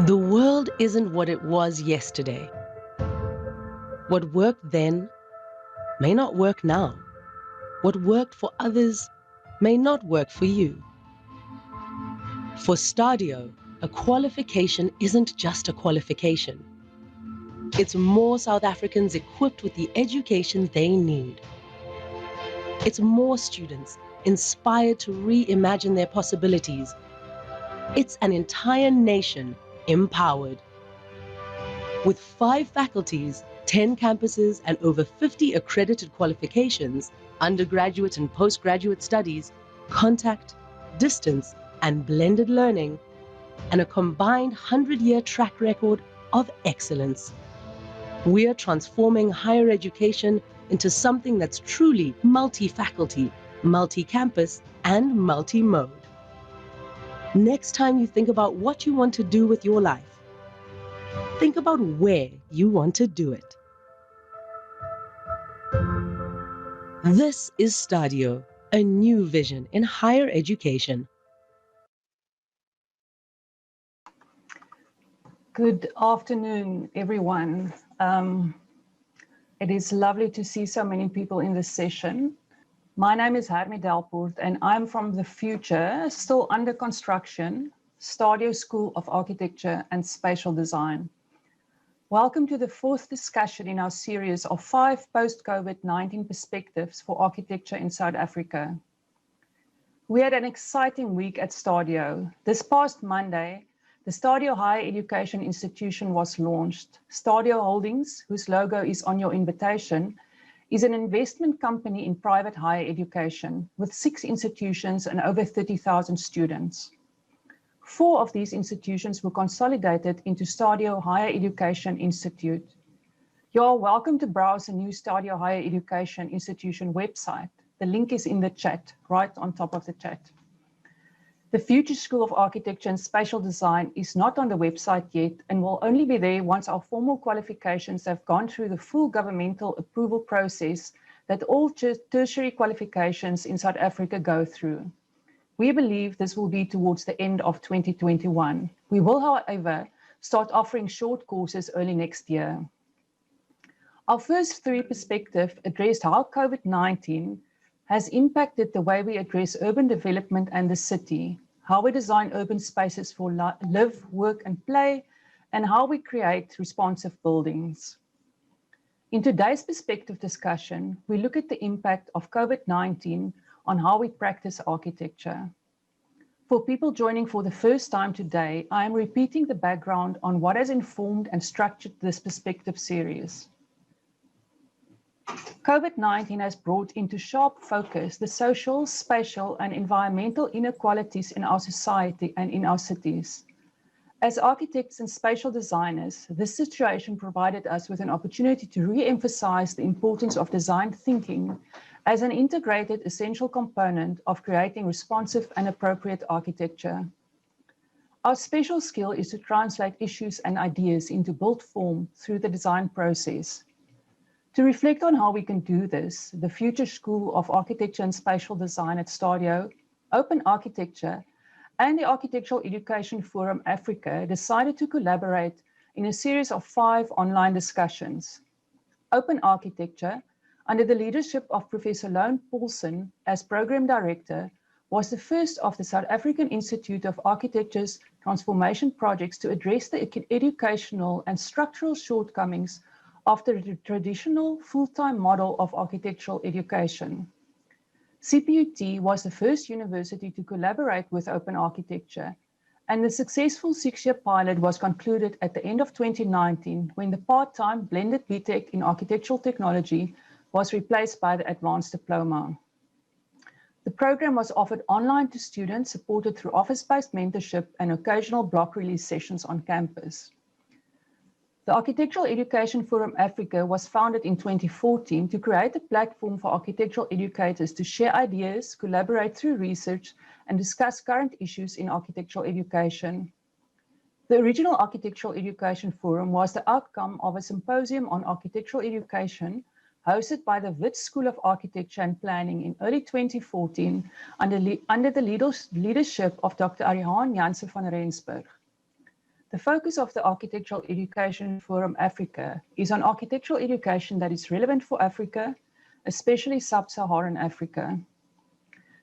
The world isn't what it was yesterday. What worked then may not work now. What worked for others may not work for you. For STADIO, a qualification isn't just a qualification. It's more South Africans equipped with the education they need. It's more students inspired to reimagine their possibilities. It's an entire nation empowered. With 5 faculties, 10 campuses, and over 50 accredited qualifications, undergraduate and postgraduate studies, contact, distance, and blended learning, and a combined 100-year track record of excellence. We are transforming higher education into something that's truly multi-faculty, multi-campus, and multi-mode. Next time you think about what you want to do with your life, think about where you want to do it. This is STADIO, a new vision in higher education. Good afternoon, everyone. It is lovely to see so many people in this session. My name is Hermie Delpoort and I'm from the future, still under construction, STADIO School of Architecture and Spatial Design. Welcome to the 4th discussion in our series of 5 post-COVID-19 perspectives for architecture in South Africa. We had an exciting week at STADIO. This past Monday, the STADIO Higher Education Institution was launched. STADIO Holdings, whose logo is on your invitation, is an investment company in private higher education with 6 institutions and over 30,000 students. 4 of these institutions were consolidated into STADIO Higher Education Institute. You are welcome to browse the new STADIO Higher Education Institution website. The link is in the chat, right on top of the chat. The Future School of Architecture and Spatial Design is not on the website yet and will only be there once our formal qualifications have gone through the full governmental approval process that all tertiary qualifications in South Africa go through. We believe this will be towards the end of 2021. We will, however, start offering short courses early next year. Our first 3 perspectives addressed how COVID-19 has impacted the way we address urban development and the city, how we design urban spaces for live, work, and play, and how we create responsive buildings. In today's perspective discussion, we look at the impact of COVID-19 on how we practice architecture. For people joining for the first time today, I am repeating the background on what has informed and structured this perspective series. COVID-19 has brought into sharp focus the social, spatial, and environmental inequalities in our society and in our cities. As architects and spatial designers, this situation provided us with an opportunity to re-emphasize the importance of design thinking as an integrated essential component of creating responsive and appropriate architecture. Our special skill is to translate issues and ideas into built form through the design process. To reflect on how we can do this, the Future School of Architecture and Spatial Design at STADIO, OpenArchitecture, and the Architectural Education Forum Africa decided to collaborate in a series of 5 online discussions. OpenArchitecture, under the leadership of Professor Lone Paulsen as Program Director, was the first of the South African Institute of Architecture's transformation projects to address the educational and structural shortcomings after the traditional full-time model of architectural education. CPUT was the first university to collaborate with OpenArchitecture, and the successful 6-year pilot was concluded at the end of 2019 when the part-time blended BTech in architectural technology was replaced by the advanced diploma. The program was offered online to students supported through office-based mentorship and occasional block release sessions on campus. The Architectural Education Forum Africa was founded in 2014 to create a platform for architectural educators to share ideas, collaborate through research, and discuss current issues in architectural education. The original Architectural Education Forum was the outcome of a symposium on architectural education hosted by the Wits School of Architecture and Planning in early 2014 under the leadership of Dr. Ariane Jansen van Rensburg. The focus of the Architectural Education Forum Africa is on architectural education that is relevant for Africa, especially sub-Saharan Africa.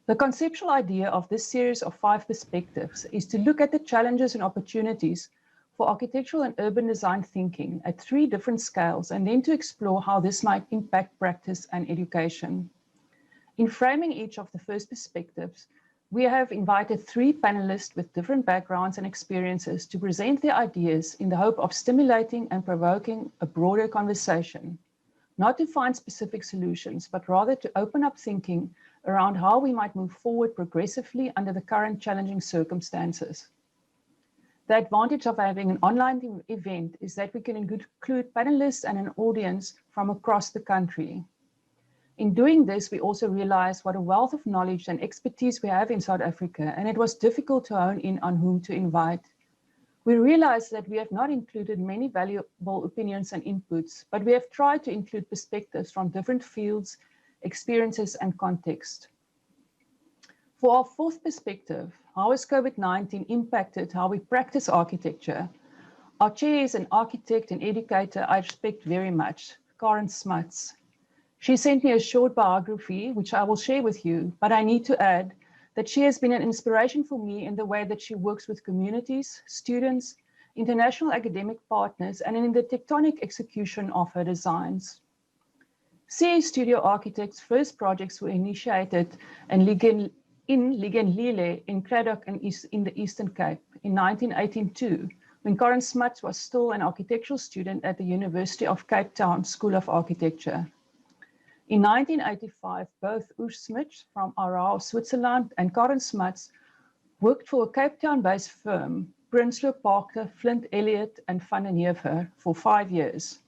The conceptual idea of this series of 5 perspectives is to look at the challenges and opportunities for architectural and urban design thinking at 3 different scales, and then to explore how this might impact practice and education. In framing each of the first perspectives, we have invited 3 panelists with different backgrounds and experiences to present their ideas in the hope of stimulating and provoking a broader conversation, not to find specific solutions, but rather to open up thinking around how we might move forward progressively under the current challenging circumstances. The advantage of having an online event is that we can include panelists and an audience from across the country. In doing this, we also realized what a wealth of knowledge and expertise we have in South Africa, and it was difficult to hone in on whom to invite. We realized that we have not included many valuable opinions and inputs, but we have tried to include perspectives from different fields, experiences, and context. For our 4th perspective, how has COVID-19 impacted how we practice architecture? Our chair is an architect and educator I respect very much, Karen Smuts. She sent me a short biography, which I will share with you, but I need to add that she has been an inspiration for me in the way that she works with communities, students, international academic partners, and in the tectonic execution of her designs. STADIO Architects' first projects were initiated in Ligenlile in Cradock in the Eastern Cape in 1982, when Karen Smuts was still an architectural student at the University of Cape Town School of Architecture. In 1985, both Urs Smuts from Aarau, Switzerland, and Karen Smuts worked for a Cape Town-based firm, Prinsloo Parker, Flint Elliott, and Van den Heever, for 5 years.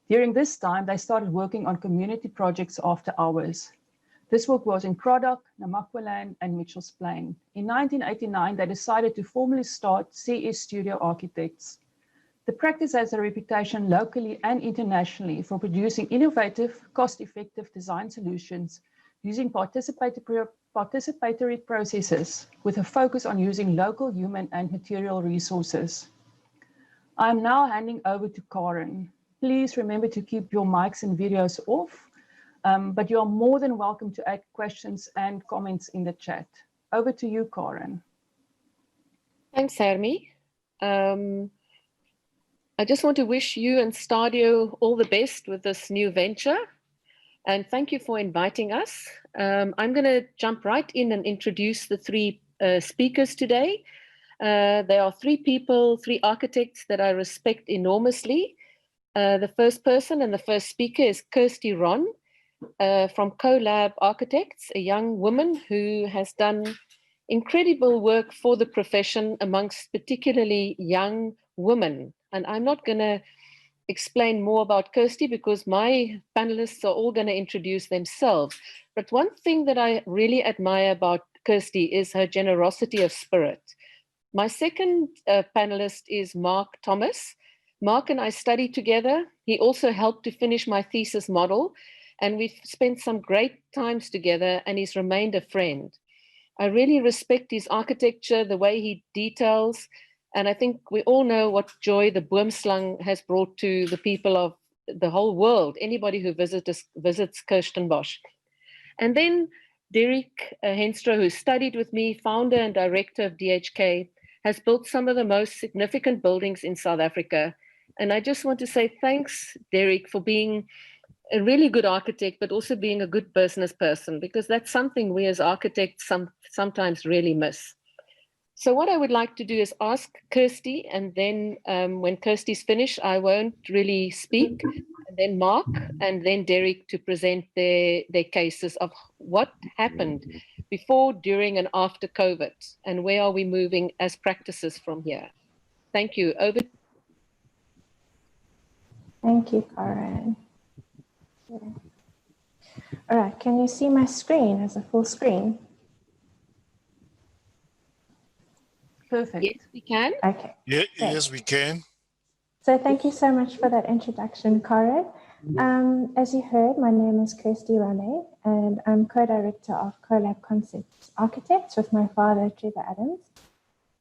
During this time, they started working on community projects after hours. This work was in Cradock, Namaqualand, and Mitchell's Plain. In 1989, they decided to formally start STADIO Architects. The practice has a reputation locally and internationally for producing innovative, cost-effective design solutions using participatory processes with a focus on using local human and material resources. I am now handing over to Karen. Please remember to keep your mics and videos off, but you are more than welcome to add questions and comments in the chat. Over to you, Karen. Thanks, Hermie. I just want to wish you and STADIO all the best with this new venture. And thank you for inviting us. I'm going to jump right in and introduce the 3 speakers today. There are 3 people, 3 architects that I respect enormously. The first person and the first speaker is Kirsty Ron from CoLab Architects, a young woman who has done incredible work for the profession amongst particularly young women. And I'm not going to explain more about Kirsty because my panelists are all going to introduce themselves. But one thing that I really admire about Kirsty is her generosity of spirit. My second panelist is Mark Thomas. Mark and I studied together. He also helped to finish my thesis model, and we've spent some great times together, and he's remained a friend. I really respect his architecture, the way he details, and I think we all know what joy the boomslang has brought to the people of the whole world, anybody who visits Kirstenbosch. And then Derek Henstra, who studied with me, founder and director of DHK, has built some of the most significant buildings in South Africa. And I just want to say thanks, Derek, for being a really good architect, but also being a good business person, because that's something we as architects sometimes really miss. So what I would like to do is ask Kirsty, and then when Kirsty's finished, I won't really speak, and then Mark, and then Derek to present their cases of what happened before, during, and after COVID, and where are we moving as practices from here. Thank you. Over. Thank you, Karen. All right, can you see my screen as a full screen? Perfect. Yes, we can. Okay. Yeah, yes, we can. So thank you so much for that introduction, Karen. As you heard, my name is Kirsty Rane, and I'm co-director of CoLab Concepts Architects with my father, Trevor Adams.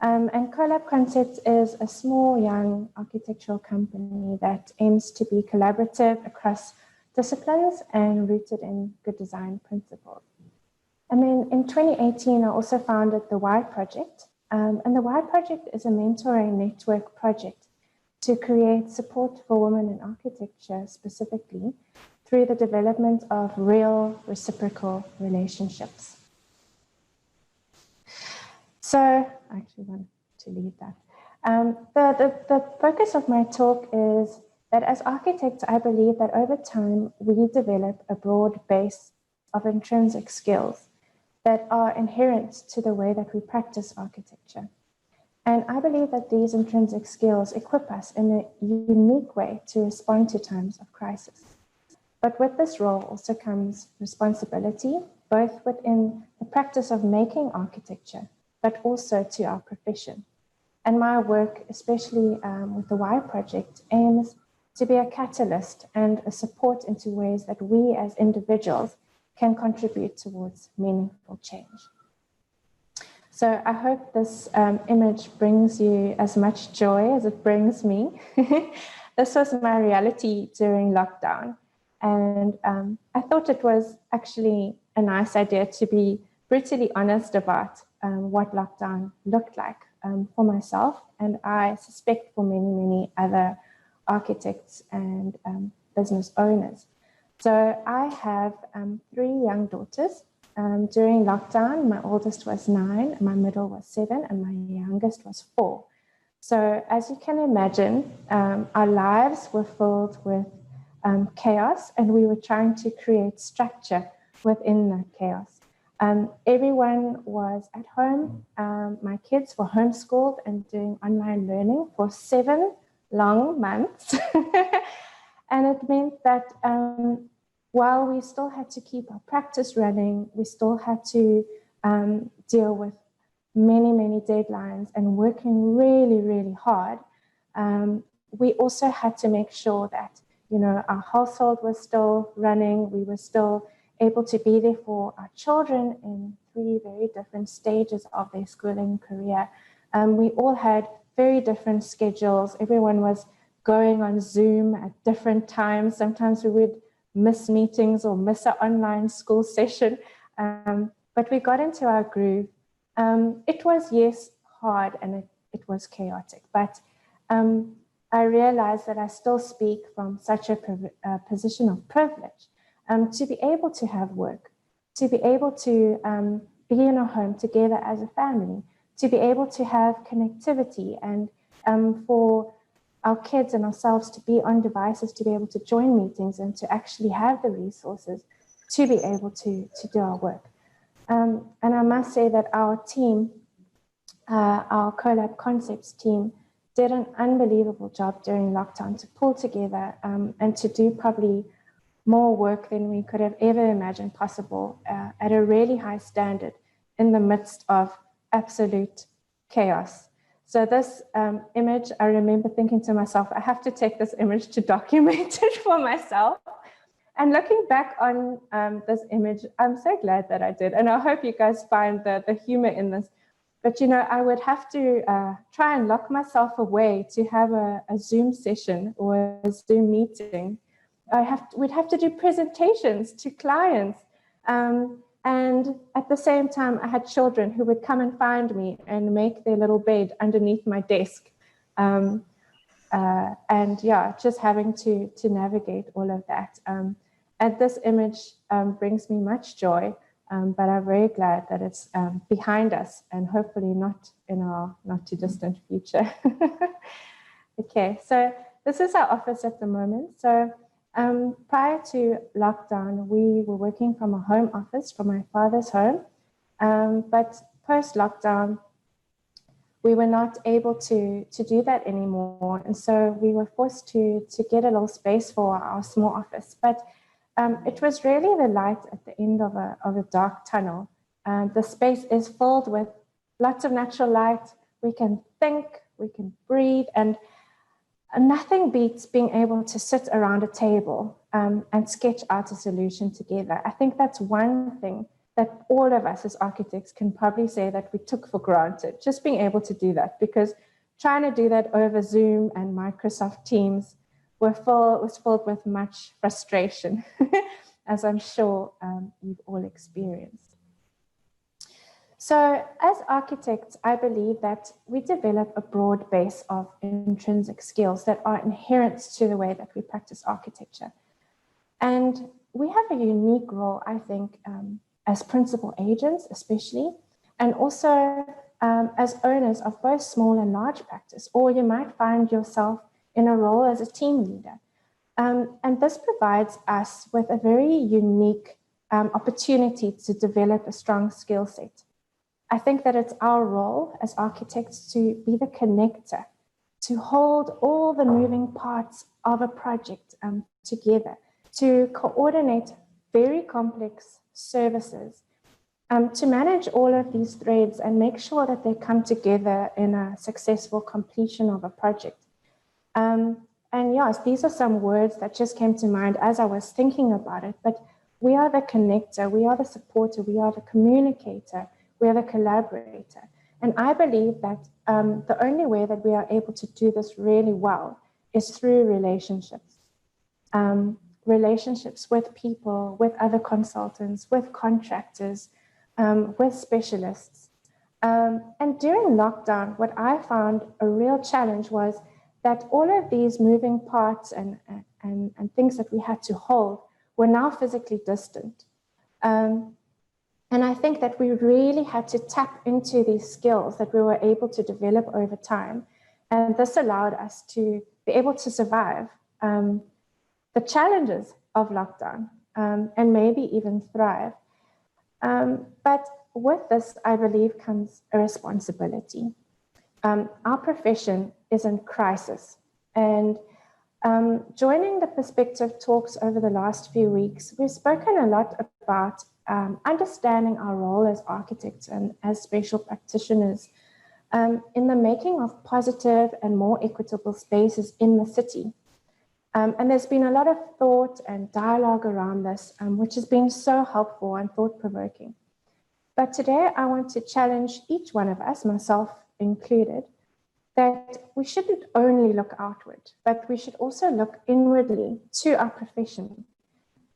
And Collab Concepts is a small, young architectural company that aims to be collaborative across disciplines and rooted in good design principles. And then in 2018, I also founded the Y Project. And the Y Project is a mentoring network project to create support for women in architecture specifically through the development of real reciprocal relationships. So I actually want to leave that. The focus of my talk is that as architects, I believe that over time, we develop a broad base of intrinsic skills that are inherent to the way that we practice architecture. And I believe that these intrinsic skills equip us in a unique way to respond to times of crisis. But with this role also comes responsibility, both within the practice of making architecture, but also to our profession. And my work, especially with the Y Project, aims to be a catalyst and a support into ways that we as individuals can contribute towards meaningful change. So I hope this image brings you as much joy as it brings me. This was my reality during lockdown. And I thought it was actually a nice idea to be brutally honest about what lockdown looked like for myself, and I suspect for many, many other architects and business owners. So I have 3 young daughters. During lockdown, my oldest was 9, my middle was 7, and my youngest was 4. So as you can imagine, our lives were filled with chaos, and we were trying to create structure within that chaos. Everyone was at home. My kids were homeschooled and doing online learning for 7 long months. And it meant that while we still had to keep our practice running, we still had to deal with many, many deadlines and working really, really hard. We also had to make sure that, you know, our household was still running. We were still able to be there for our children in 3 very different stages of their schooling career. We all had very different schedules. Everyone was going on Zoom at different times. Sometimes we would miss meetings or miss an online school session, but we got into our groove. It was, yes, hard, and it was chaotic, but I realized that I still speak from such a position of privilege to be able to have work, to be able to be in a home together as a family, to be able to have connectivity, and for our kids and ourselves to be on devices, to be able to join meetings and to actually have the resources to be able to do our work. And I must say that our team, our Collab Concepts team, did an unbelievable job during lockdown to pull together and to do probably more work than we could have ever imagined possible at a really high standard in the midst of absolute chaos. So this image, I remember thinking to myself, I have to take this image to document it for myself. And looking back on this image, I'm so glad that I did. And I hope you guys find the humor in this. But, you know, I would have to try and lock myself away to have a Zoom session or a Zoom meeting. We'd have to do presentations to clients. And at the same time, I had children who would come and find me and make their little bed underneath my desk. And yeah, just having to navigate all of that. And this image brings me much joy, but I'm very glad that it's behind us and hopefully not in our not too distant future. Okay, so this is our office at the moment. So prior to lockdown, we were working from a home office from my father's home, but post-lockdown, we were not able to do that anymore. And so we were forced to get a little space for our small office. But it was really the light at the end of a dark tunnel. The space is filled with lots of natural light. We can think, we can breathe, and nothing beats being able to sit around a table and sketch out a solution together. I think that's one thing that all of us as architects can probably say that we took for granted, just being able to do that, because trying to do that over Zoom and Microsoft Teams was filled with much frustration, as I'm sure you've all experienced. So as architects, I believe that we develop a broad base of intrinsic skills that are inherent to the way that we practice architecture. And we have a unique role, I think, as principal agents, especially, and also as owners of both small and large practice, or you might find yourself in a role as a team leader. And this provides us with a very unique opportunity to develop a strong skill set. I think that it's our role as architects to be the connector, to hold all the moving parts of a project together, to coordinate very complex services, to manage all of these threads and make sure that they come together in a successful completion of a project. And yes, these are some words that just came to mind as I was thinking about it, but we are the connector, we are the supporter, we are the communicator, we are the collaborator. And I believe that the only way that we are able to do this really well is through relationships. Relationships with people, with other consultants, with contractors, with specialists. And during lockdown, what I found a real challenge was that all of these moving parts and things that we had to hold were now physically distant. And I think that we really had to tap into these skills that we were able to develop over time. And this allowed us to be able to survive the challenges of lockdown and maybe even thrive. But with this, I believe, comes a responsibility. Our profession is in crisis. And joining the perspective talks over the last few weeks, we've spoken a lot about understanding our role as architects and as spatial practitioners in the making of positive and more equitable spaces in the city. And there's been a lot of thought and dialogue around this, which has been so helpful and thought-provoking. But today I want to challenge each one of us, myself included, that we shouldn't only look outward, but we should also look inwardly to our profession,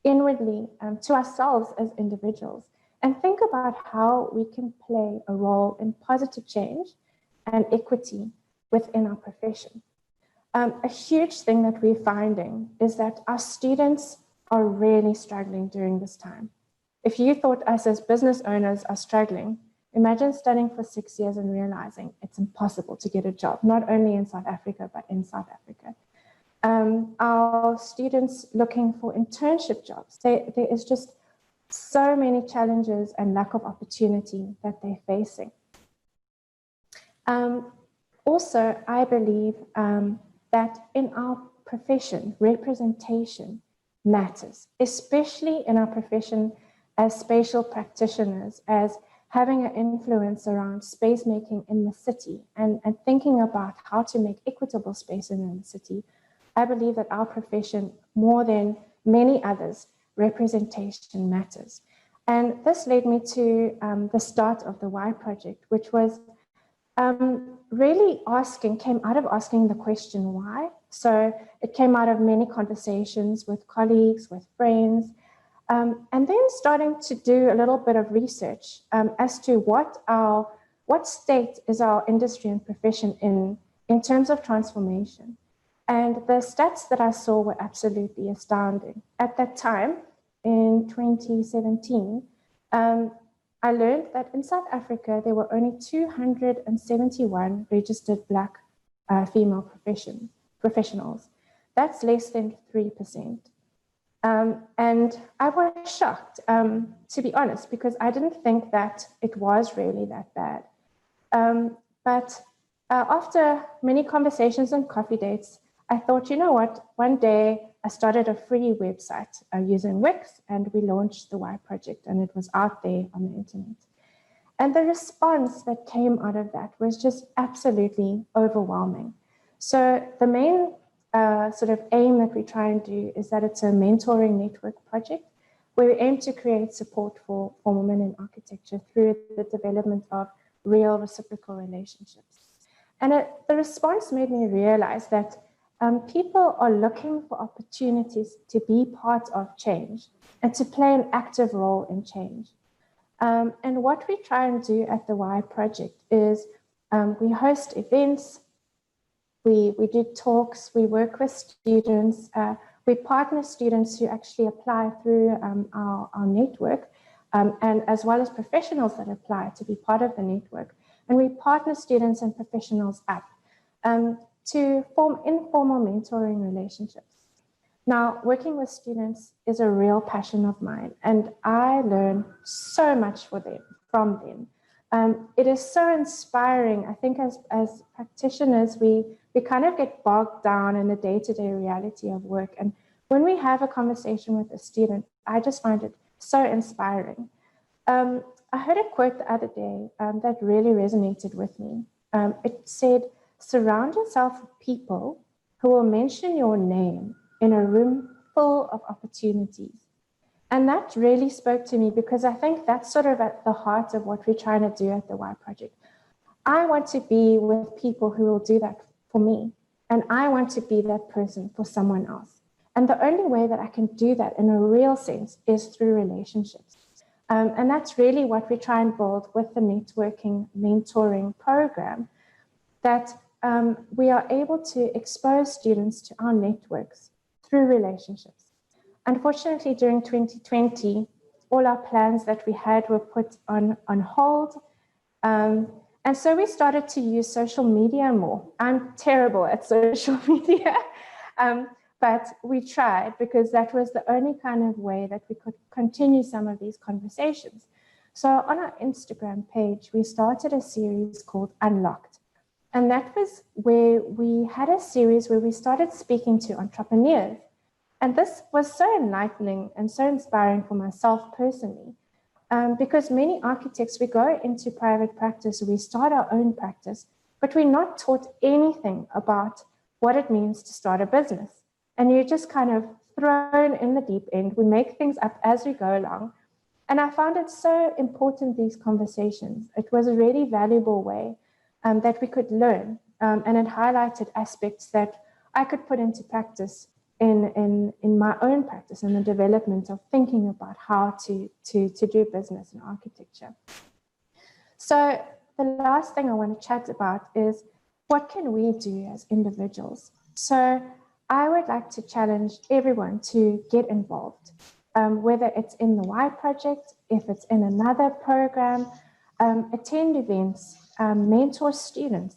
inwardly to ourselves as individuals, and think about how we can play a role in positive change and equity within our profession. A huge thing that we're finding is that our students are really struggling during this time. If you thought us as business owners are struggling, imagine studying for 6 years and realizing it's impossible to get a job, not only in South Africa, but in South Africa. Our students looking for internship jobs, there is just so many challenges and lack of opportunity that they're facing. Also, I believe that in our profession, representation matters, especially in our profession as spatial practitioners, as having an influence around space making in the city and thinking about how to make equitable space in the city. I believe that our profession, more than many others, representation matters. And this led me to the start of the Why project, which was really came out of asking the question why. So it came out of many conversations with colleagues, with friends, and then starting to do a little bit of research as to what state is our industry and profession in terms of transformation. And the stats that I saw were absolutely astounding. At that time, in 2017, I learned that in South Africa, there were only 271 registered Black female professionals. That's less than 3%. And I was shocked, to be honest, because I didn't think that it was really that bad. But after many conversations and coffee dates, I thought, you know what, one day I started a free website using Wix, and we launched the Why project, and it was out there on the internet. And the response that came out of that was just absolutely overwhelming. So the main sort of aim that we try and do is that it's a mentoring network project where we aim to create support for women in architecture through the development of real reciprocal relationships. And the response made me realize that people are looking for opportunities to be part of change and to play an active role in change. And what we try and do at the Y Project is we host events, we do talks, we work with students, we partner students who actually apply through our network, and as well as professionals that apply to be part of the network. And we partner students and professionals up to form informal mentoring relationships. Now, working with students is a real passion of mine, and I learn so much from them. It is so inspiring. I think as practitioners, we kind of get bogged down in the day-to-day reality of work. And when we have a conversation with a student, I just find it so inspiring. I heard a quote the other day that really resonated with me. It said, "Surround yourself with people who will mention your name in a room full of opportunities." And that really spoke to me, because I think that's sort of at the heart of what we're trying to do at the Y Project. I want to be with people who will do that for me, and I want to be that person for someone else. And the only way that I can do that in a real sense is through relationships. And that's really what we try and build with the networking mentoring program, that we are able to expose students to our networks through relationships. Unfortunately, during 2020, all our plans that we had were put on hold. And so we started to use social media more. I'm terrible at social media, but we tried, because that was the only kind of way that we could continue some of these conversations. So on our Instagram page, we started a series called Unlocked. And that was where we had a series where we started speaking to entrepreneurs. And this was so enlightening and so inspiring for myself personally, because many architects, we go into private practice, we start our own practice, but we're not taught anything about what it means to start a business. And you're just kind of thrown in the deep end. We make things up as we go along. And I found it so important, these conversations. It was a really valuable way that we could learn, and it highlighted aspects that I could put into practice in my own practice, in the development of thinking about how to do business in architecture. So the last thing I want to chat about is, what can we do as individuals? So I would like to challenge everyone to get involved, whether it's in the Y Project, if it's in another program, attend events, mentor students.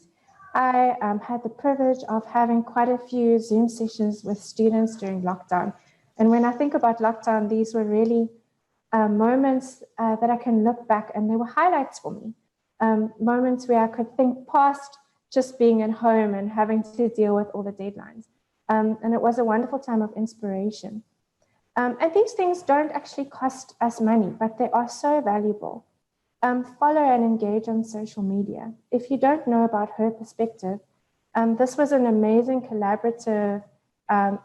I had the privilege of having quite a few Zoom sessions with students during lockdown. And when I think about lockdown, these were really moments that I can look back, and they were highlights for me. Moments where I could think past just being at home and having to deal with all the deadlines. And it was a wonderful time of inspiration. And these things don't actually cost us money, but they are so valuable. Follow and engage on social media. If you don't know about Her Perspective, this was an amazing collaborative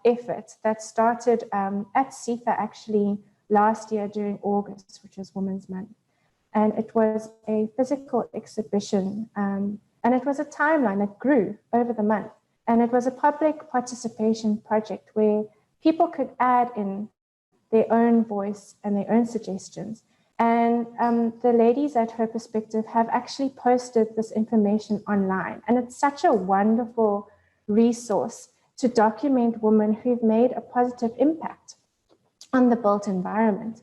effort that started at CIFA actually last year during August, which was Women's Month. And it was a physical exhibition, and it was a timeline that grew over the month. And it was a public participation project where people could add in their own voice and their own suggestions. And the ladies at Her Perspective have actually posted this information online. And it's such a wonderful resource to document women who've made a positive impact on the built environment.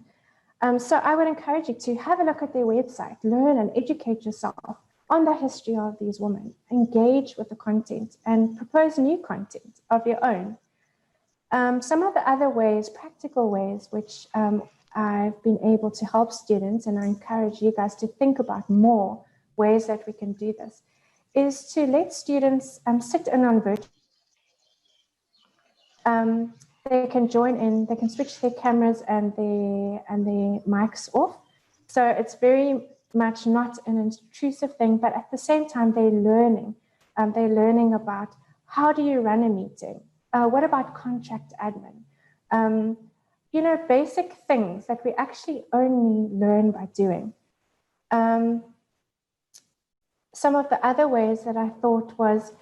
So I would encourage you to have a look at their website, learn and educate yourself on the history of these women, engage with the content and propose new content of your own. Some of the other ways, practical ways, which I've been able to help students, and I encourage you guys to think about more ways that we can do this, is to let students sit in on virtual. They can join in, they can switch their cameras and their mics off. So it's very much not an intrusive thing, but at the same time, they're learning. They're learning about how do you run a meeting? What about contract admin? you know, basic things that we actually only learn by doing. Some of the other ways that I thought was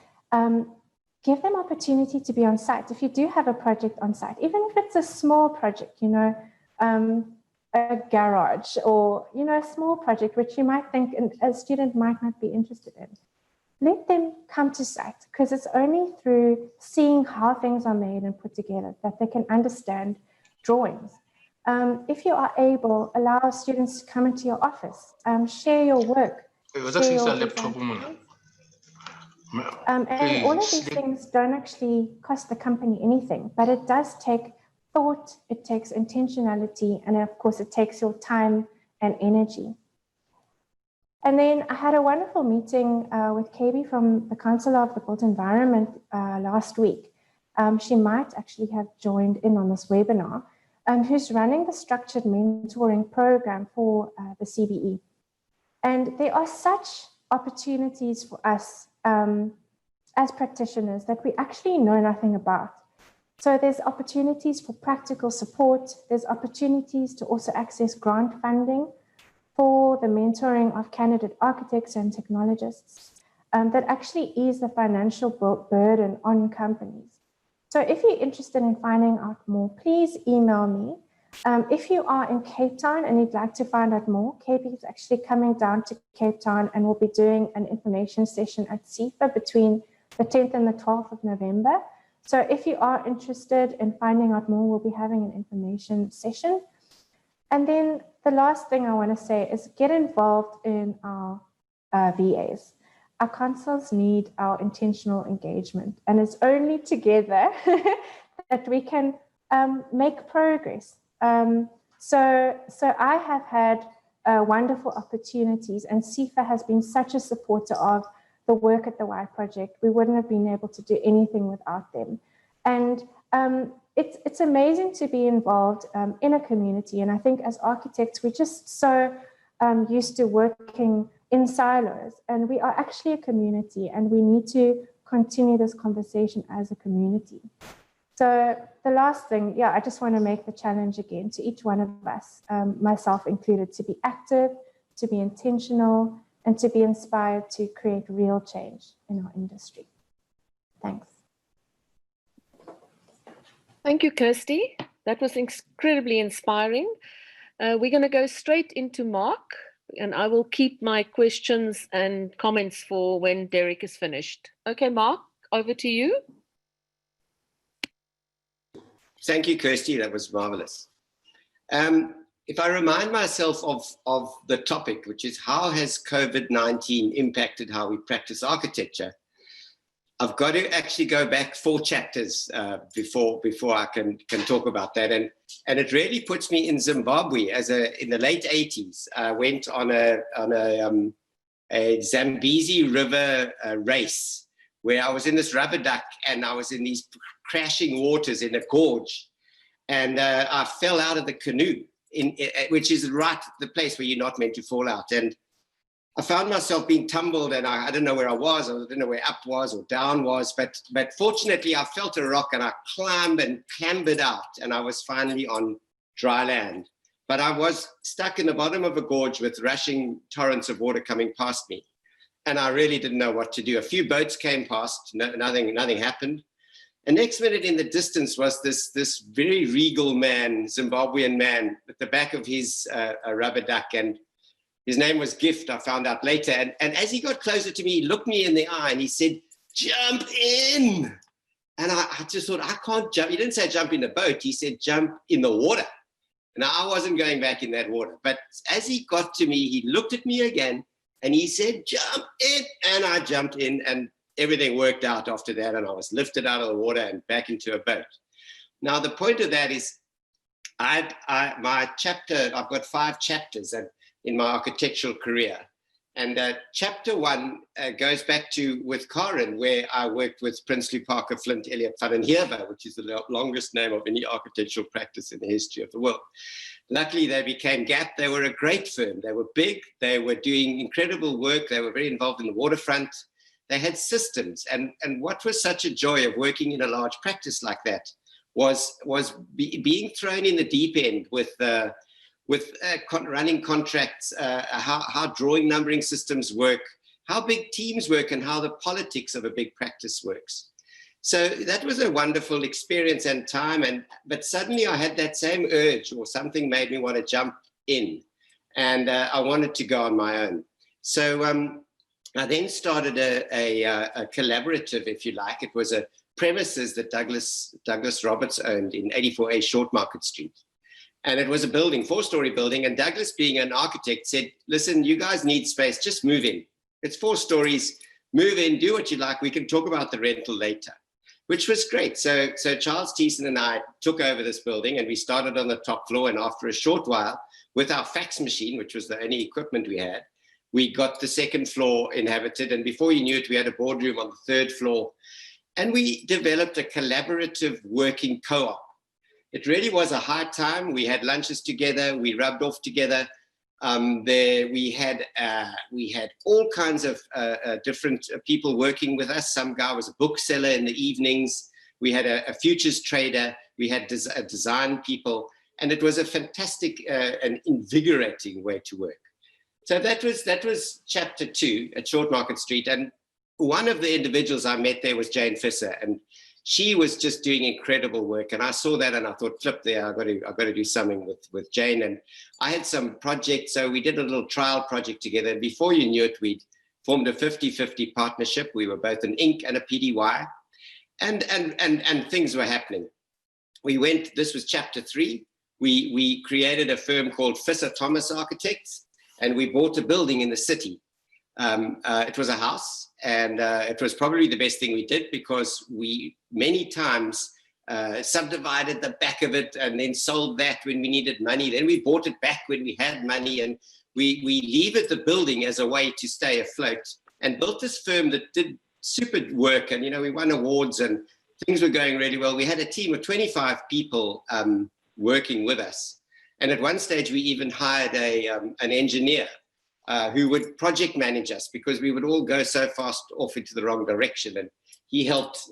give them opportunity to be on site. If you do have a project on site, even if it's a small project, you know, a garage or, you know, a small project which you might think a student might not be interested in, let them come to site, because it's only through seeing how things are made and put together that they can understand drawings. If you are able, allow students to come into your office, share your work. Share your design. And all of these things don't actually cost the company anything, but it does take thought, it takes intentionality, and of course it takes your time and energy. And then I had a wonderful meeting with KB from the Council of the Built Environment last week. She might actually have joined in on this webinar, who's running the structured mentoring program for the CBE. And there are such opportunities for us as practitioners that we actually know nothing about. So there's opportunities for practical support. There's opportunities to also access grant funding for the mentoring of candidate architects and technologists that actually ease the financial burden on companies. So if you're interested in finding out more, please email me. If you are in Cape Town and you'd like to find out more, KB is actually coming down to Cape Town and we'll be doing an information session at CIFA between the 10th and the 12th of November. So if you are interested in finding out more, we'll be having an information session. And then the last thing I want to say is get involved in our VAs. Our consuls need our intentional engagement, and it's only together that we can make progress. So I have had wonderful opportunities, and CIFA has been such a supporter of the work at the Y Project. We wouldn't have been able to do anything without them. And it's amazing to be involved in a community. And I think as architects, we're just so used to working in silos, and we are actually a community, and we need to continue this conversation as a community. So the last thing, yeah, I just want to make the challenge again to each one of us, myself included, to be active, to be intentional, and to be inspired to create real change in our industry. Thanks. Thank you, Kirsty. That was incredibly inspiring. We're going to go straight into Mark, and I will keep my questions and comments for when Derek is finished. Okay, Mark, over to you. Thank you, Kirsty. That was marvelous. If I remind myself of the topic, which is how has COVID-19 impacted how we practice architecture, I've got to actually go back 4 chapters before I can talk about that. And it really puts me in Zimbabwe in the late 80s. I went on a Zambezi River race where I was in this rubber duck and I was in these crashing waters in a gorge. And I fell out of the canoe, which is right the place where you're not meant to fall out. And I found myself being tumbled, and I didn't know where I was. I didn't know where up was or down was. But fortunately, I felt a rock, and I climbed and clambered out, and I was finally on dry land. But I was stuck in the bottom of a gorge with rushing torrents of water coming past me, and I really didn't know what to do. A few boats came past, nothing happened. And next minute in the distance was this very regal man, Zimbabwean man, at the back of his rubber duck, and his name was Gift, I found out later. And as he got closer to me, he looked me in the eye and he said, "Jump in." And I just thought, I can't jump. He didn't say jump in the boat. He said, jump in the water. And I wasn't going back in that water. But as he got to me, he looked at me again and he said, "Jump in." And I jumped in, and everything worked out after that. And I was lifted out of the water and back into a boat. Now, the point of that is I've got 5 chapters in my architectural career. And chapter 1 goes back to with Karen, where I worked with Prinsley Parker Flint Elliott van den Heerden, which is the longest name of any architectural practice in the history of the world. Luckily, they became GAP. They were a great firm. They were big. They were doing incredible work. They were very involved in the waterfront. They had systems. And what was such a joy of working in a large practice like that being thrown in the deep end with running contracts, how drawing numbering systems work, how big teams work, and how the politics of a big practice works. So that was a wonderful experience and time, but suddenly I had that same urge, or something made me want to jump in, and I wanted to go on my own. So I then started a collaborative, if you like. It was a premises that Douglas Roberts owned in 84A Short Market Street. And it was a building, 4-story building, and Douglas, being an architect, said, listen, you guys need space, just move in. It's 4 stories, move in, do what you like, we can talk about the rental later, which was great. So Charles Thiessen and I took over this building, and we started on the top floor, and after a short while, with our fax machine, which was the only equipment we had, we got the 2nd floor inhabited, and before you knew it, we had a boardroom on the 3rd floor, and we developed a collaborative working co-op. It really was a high time. We had lunches together, we rubbed off together. We had all kinds of different people working with us. Some guy was a bookseller in the evenings. We had a futures trader. We had design people, and it was a fantastic and invigorating way to work. So that was chapter 2 at Short Market Street. And one of the individuals I met there was Jane Visser, and she was just doing incredible work. And I saw that and I thought, flip there, I've got to do something with Jane. And I had some projects, so we did a little trial project together. And before you knew it, we'd formed a 50-50 partnership. We were both an Inc. and a PDY, and things were happening. This was chapter 3. We created a firm called Visser Thomas Architects, and we bought a building in the city. It was a house, and it was probably the best thing we did, because we many times subdivided the back of it and then sold that when we needed money. Then we bought it back when we had money, and we levered the building as a way to stay afloat, and built this firm that did super work. And, you know, we won awards and things were going really well. We had a team of 25 people working with us. And at one stage, we even hired an engineer who would project manage us, because we would all go so fast off into the wrong direction. And he helped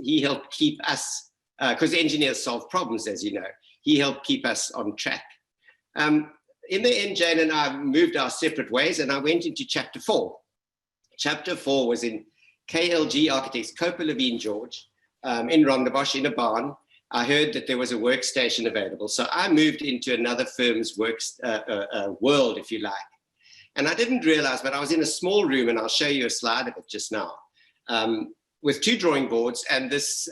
keep us, because engineers solve problems, as you know. He helped keep us on track. In the end, Jane and I moved our separate ways, and I went into chapter 4. Chapter 4 was in KLG Architects, Copa Levine George, in Rondebosch, in a barn. I heard that there was a workstation available. So I moved into another firm's world, if you like. And I didn't realize, but I was in a small room, and I'll show you a slide of it just now, with 2 drawing boards, and this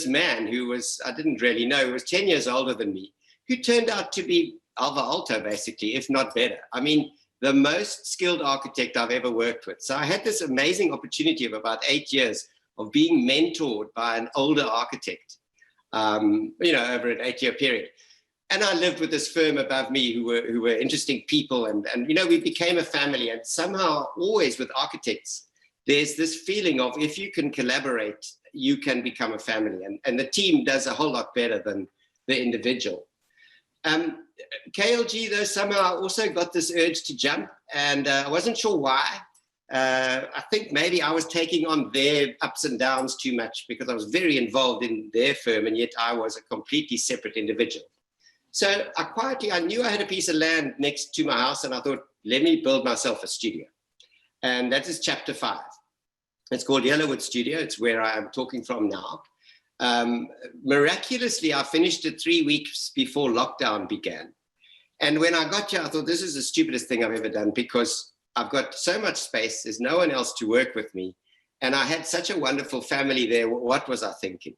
man who was, I didn't really know, was 10 years older than me, who turned out to be Alva Alto, basically, if not better. I mean, the most skilled architect I've ever worked with. So I had this amazing opportunity of about 8 years of being mentored by an older architect, you know, over an 8-year period. And I lived with this firm above me who were interesting people, and you know, we became a family. And somehow, always with architects, there's this feeling of, if you can collaborate, you can become a family, and the team does a whole lot better than the individual. KLG, though, somehow also got this urge to jump, and I wasn't sure why. I think maybe I was taking on their ups and downs too much, because I was very involved in their firm, and yet I was a completely separate individual. So I knew I had a piece of land next to my house, and I thought, let me build myself a studio. And that is chapter 5. It's called Yellowwood Studio. It's where I am talking from now. Miraculously, I finished it 3 weeks before lockdown began. And when I got here, I thought, this is the stupidest thing I've ever done, because I've got so much space. There's no one else to work with me. And I had such a wonderful family there. What was I thinking?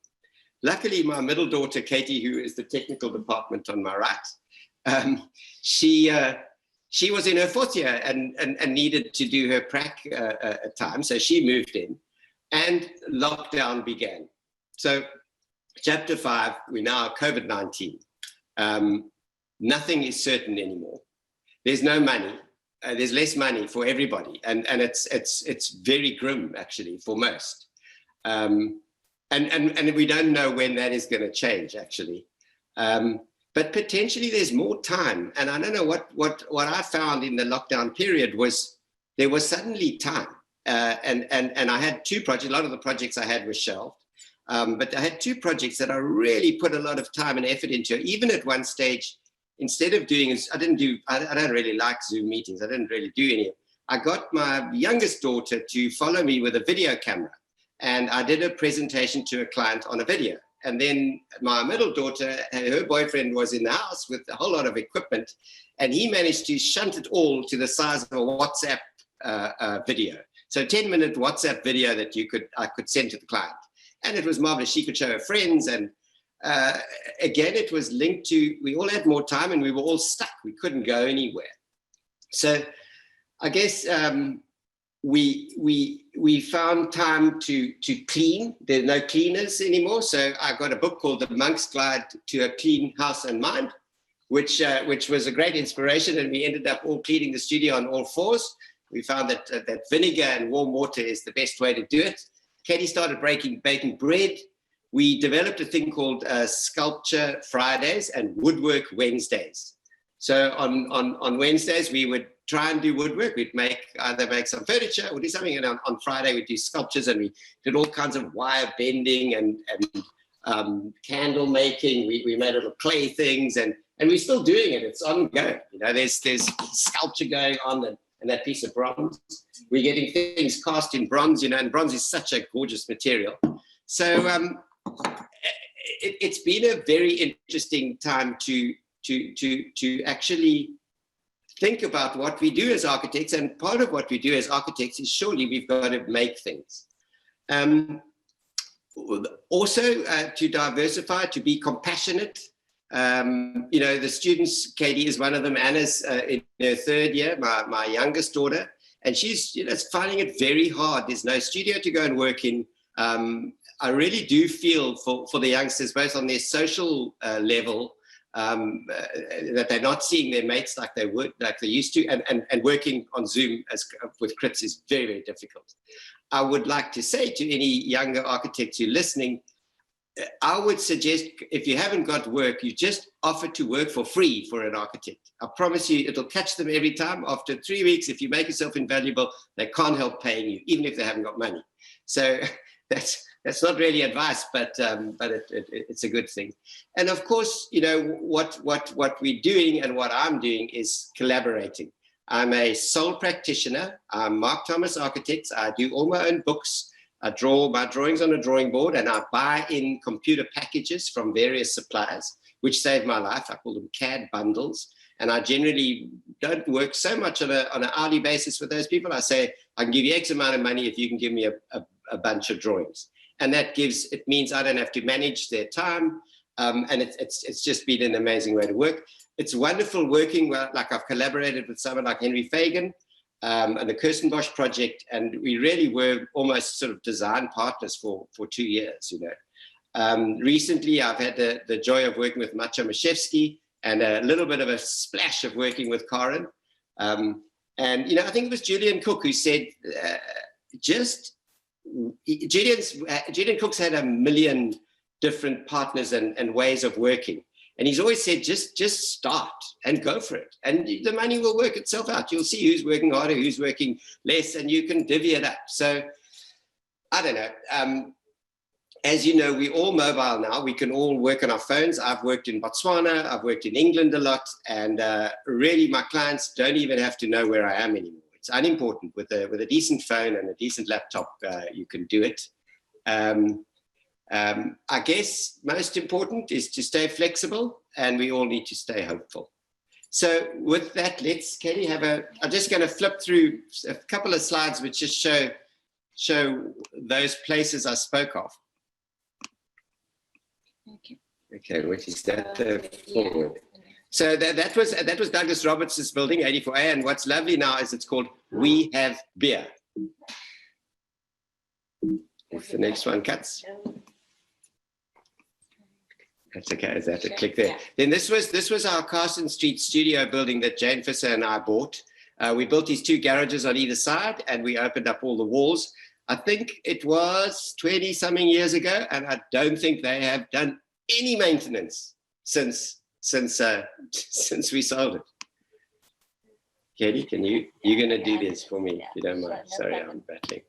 Luckily, my middle daughter, Katie, who is the technical department on my right, she was in her 4th year and needed to do her prac time. So she moved in, and lockdown began. So chapter 5, we're now at COVID-19. Nothing is certain anymore. There's no money. There's less money for everybody. And it's very grim, actually, for most. And we don't know when that is going to change, actually. But potentially there's more time. And I don't know what I found in the lockdown period was there was suddenly time. And I had 2 projects. A lot of the projects I had were shelved. But I had 2 projects that I really put a lot of time and effort into. Even at one stage, instead of doing, I don't really like Zoom meetings. I didn't really do any. I got my youngest daughter to follow me with a video camera. And I did a presentation to a client on a video. And then my middle daughter, her boyfriend was in the house with a whole lot of equipment. And he managed to shunt it all to the size of a WhatsApp video. So a 10-minute WhatsApp video that I could send to the client. And it was marvelous. She could show her friends. And again, it was linked to, we all had more time and we were all stuck. We couldn't go anywhere. So I guess we found time to clean. There are no cleaners anymore. So I got a book called The Monk's Guide to a Clean House and Mind, which was a great inspiration. And we ended up all cleaning the studio on all 4s. We found that vinegar and warm water is the best way to do it. Katie started baking bread. We developed a thing called Sculpture Fridays and Woodwork Wednesdays. So on Wednesdays, we would try and do woodwork. We'd either make some furniture or do something. And on Friday, we'd do sculptures, and we did all kinds of wire bending and candle making. We made little clay things, and we're still doing it. It's ongoing. You know, there's sculpture going on, and that piece of bronze. We're getting things cast in bronze, you know, and bronze is such a gorgeous material. So it's been a very interesting time to actually think about what we do as architects. And part of what we do as architects is surely we've got to make things. Also to diversify, to be compassionate. You know, the students, Katie is one of them. Anna's in her 3rd year, my youngest daughter, and she's, you know, finding it very hard. There's no studio to go and work in. I really do feel for the youngsters, both on their social level, that they're not seeing their mates like they used to, and working on Zoom with crits is very, very difficult. I would like to say to any younger architects who are listening, I would suggest, if you haven't got work, you just offer to work for free for an architect. I promise you, it'll catch them every time. After 3 weeks, if you make yourself invaluable, they can't help paying you, even if they haven't got money. So that's not really advice, but it's a good thing. And of course, you know, what we're doing and what I'm doing is collaborating. I'm a sole practitioner. I'm Mark Thomas Architects. I do all my own books. I draw my drawings on a drawing board, and I buy in computer packages from various suppliers, which save my life. I call them CAD bundles. And I generally don't work so much on an hourly basis with those people. I say, I can give you X amount of money if you can give me a bunch of drawings. And it means I don't have to manage their time. And it's just been an amazing way to work. It's wonderful working, like I've collaborated with someone like Henry Fagan and the Kirstenbosch project. And we really were almost sort of design partners for 2 years, you know. Recently, I've had the joy of working with Macho Mashevsky and a little bit of a splash of working with Karen. And, you know, I think it was Julian Cook who said, Julian Cook's had 1 million different partners and ways of working. And he's always said, just start and go for it. And the money will work itself out. You'll see who's working harder, who's working less, and you can divvy it up. So I don't know. As you know, we're all mobile now. We can all work on our phones. I've worked in Botswana. I've worked in England a lot. And really, my clients don't even have to know where I am anymore. It's unimportant. With a decent phone and a decent laptop, you can do it. I guess most important is to stay flexible, and we all need to stay hopeful. So with that, let's, Katie, I'm just going to flip through a couple of slides which just show those places I spoke of. Okay, what is that? Forward. So that was Douglas Roberts' building, 84A, and what's lovely now is it's called We Have Beer. If the next one cuts. That's okay, is that a click there? Yeah. Then this was our Carson Street studio building that Jane Fisser and I bought. We built these 2 garages on either side, and we opened up all the walls. I think it was 20-something years ago, and I don't think they have done any maintenance since we sold it. Katie, you're going to do this for me, if you don't mind. Sorry, I'm battling.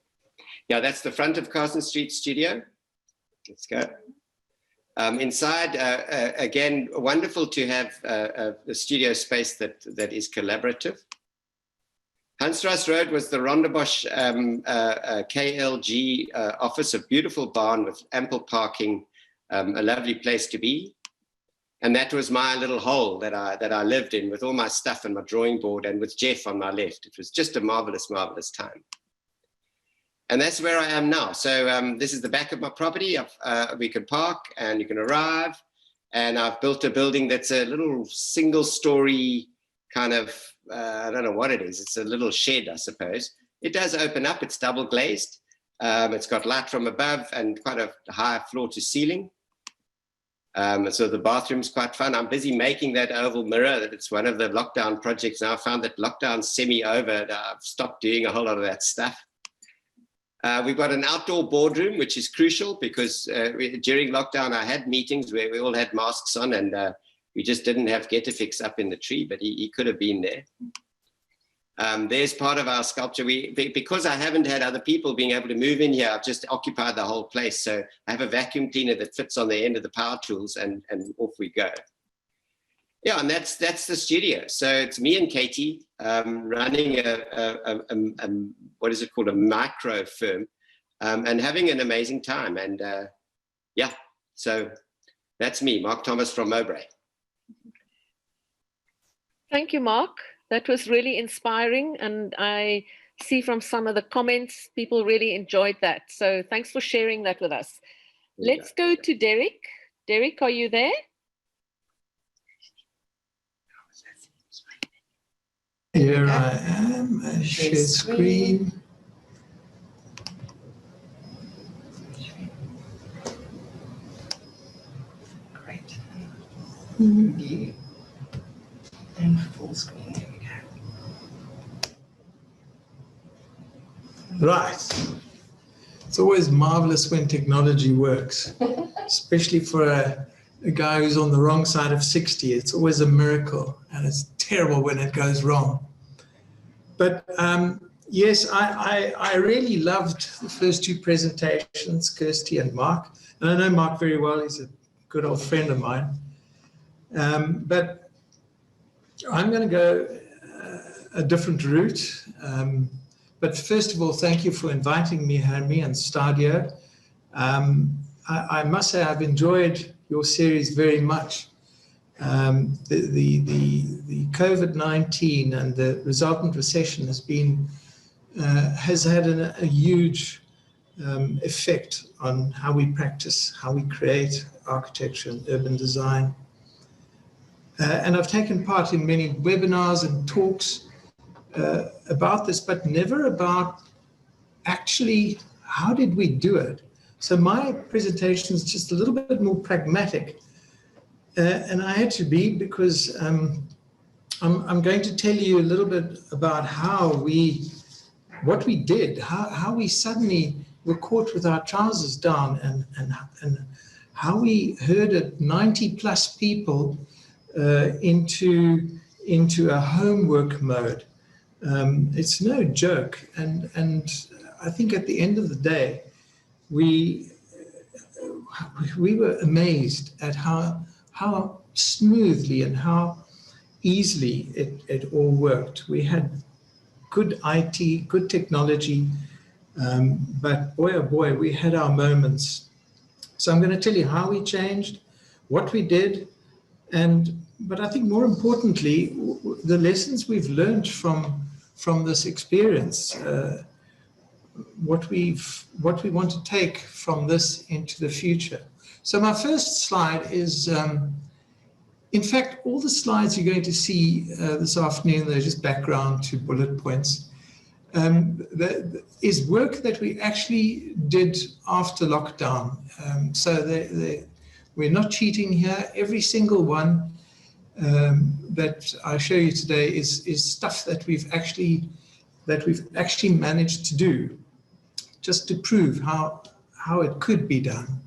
Yeah, that's the front of Carson Street studio. Let's go. Inside, again, wonderful to have a studio space that is collaborative. Hansstrasse Road was the Rondebosch KLG office, a beautiful barn with ample parking, a lovely place to be. And that was my little hole that I lived in with all my stuff and my drawing board and with Jeff on my left. It was just a marvelous, marvelous time. And that's where I am now. So this is the back of my property. We can park and you can arrive. And I've built a building that's a little single story kind of, I don't know what it is. It's a little shed, I suppose. It does open up. It's double glazed. It's got light from above and quite a high floor to ceiling. So the bathroom's quite fun. I'm busy making that oval mirror. It's one of the lockdown projects. Now I found that lockdown's semi-over. I've stopped doing a whole lot of that stuff. We've got an outdoor boardroom, which is crucial because during lockdown, I had meetings where we all had masks on and we just didn't have Getafix up in the tree, but he could have been there. There's part of our sculpture. Because I haven't had other people being able to move in here, I've just occupied the whole place. So I have a vacuum cleaner that fits on the end of the power tools and off we go. Yeah, and that's the studio. So it's me and Katie running what is it called, a micro firm, and having an amazing time. And yeah, so that's me, Mark Thomas from Mowbray. Thank you, Mark. That was really inspiring. And I see from some of the comments, people really enjoyed that. So thanks for sharing that with us. Let's go to Derek. Derek, are you there? Here I am, I share screen. Great. View and full screen. There we go. Right. It's always marvelous when technology works, especially for a guy who's on the wrong side of 60. It's always a miracle, and it's terrible when it goes wrong. But yes, I really loved the first two presentations, Kirsty and Mark. And I know Mark very well. He's a good old friend of mine. But I'm going to go a different route. But first of all, thank you for inviting me, Hermie and Stadio. I must say I've enjoyed your series very much. The COVID-19 and the resultant recession has had a huge effect on how we practice, how we create architecture and urban design. And I've taken part in many webinars and talks about this, but never about actually how did we do it. So my presentation is just a little bit more pragmatic. And I had to be because I'm going to tell you a little bit about what we did, how we suddenly were caught with our trousers down and how we herded 90+ people into a homework mode. It's no joke. And I think at the end of the day, we were amazed at how smoothly and how easily it all worked. We had good IT, good technology, but boy, oh boy, we had our moments. So I'm going to tell you how we changed, what we did, but I think more importantly, the lessons we've learned from this experience, what we want to take from this into the future. So my first slide is, in fact, all the slides you're going to see this afternoon, they're just background to bullet points, is work that we actually did after lockdown. So we're not cheating here. Every single one that I show you today is stuff that we've actually managed to do, just to prove how it could be done.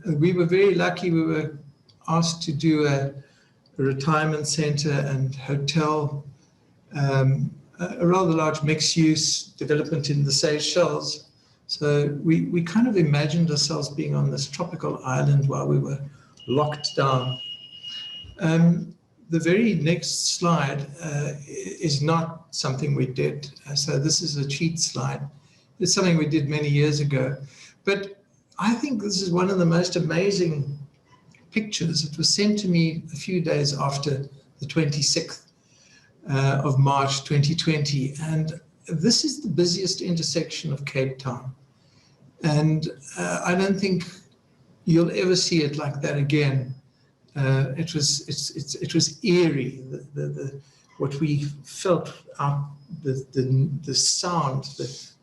We were very lucky. We were asked to do a retirement center and hotel, a rather large mixed-use development in the Seychelles. So we kind of imagined ourselves being on this tropical island while we were locked down. The very next slide is not something we did. So this is a cheat slide. It's something we did many years ago. But I think this is one of the most amazing pictures. It was sent to me a few days after the 26th of March 2020. And this is the busiest intersection of Cape Town. And I don't think you'll ever see it like that again. It was eerie. What we felt out, the sound,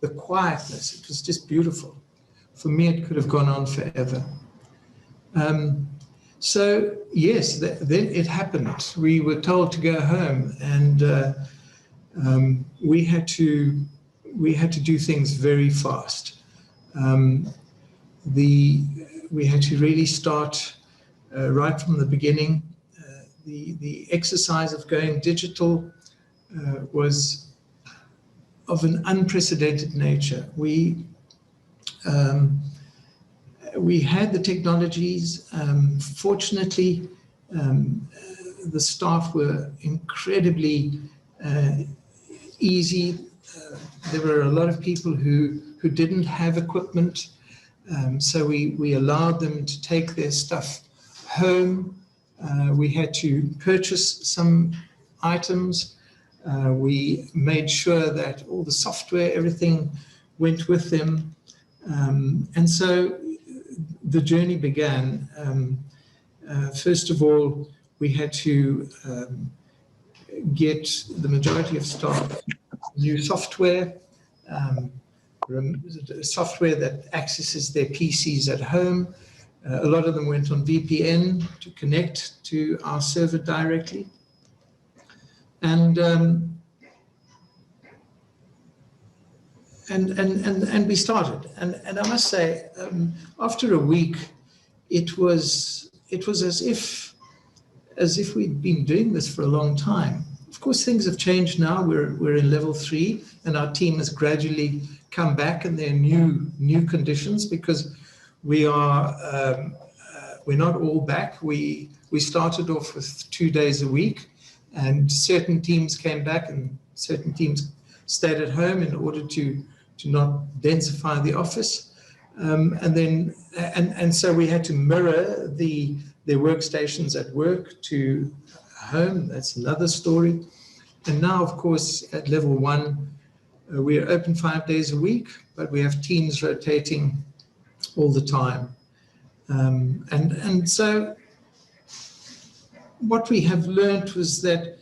the quietness. It was just beautiful. For me, it could have gone on forever. So yes, then it happened. We were told to go home, and we had to do things very fast. We had to really start right from the beginning. The exercise of going digital was of an unprecedented nature. We had the technologies. Fortunately, the staff were incredibly easy. There were a lot of people who didn't have equipment, so we allowed them to take their stuff home. We had to purchase some items. We made sure that all the software, everything went with them. And so the journey began. First of all, we had to get the majority of staff new software, software that accesses their PCs at home. A lot of them went on VPN to connect to our server directly. And we started. And I must say, after a week, it was as if we'd been doing this for a long time. Of course, things have changed now. We're in level 3, and our team has gradually come back, and there are new conditions because we're not all back. We started off with 2 days a week, and certain teams came back and certain teams stayed at home in order to not densify the office. And so we had to mirror their workstations at work to home. That's another story. And now, of course, at level 1, we are open 5 days a week, but we have teams rotating all the time. And so what we have learned was that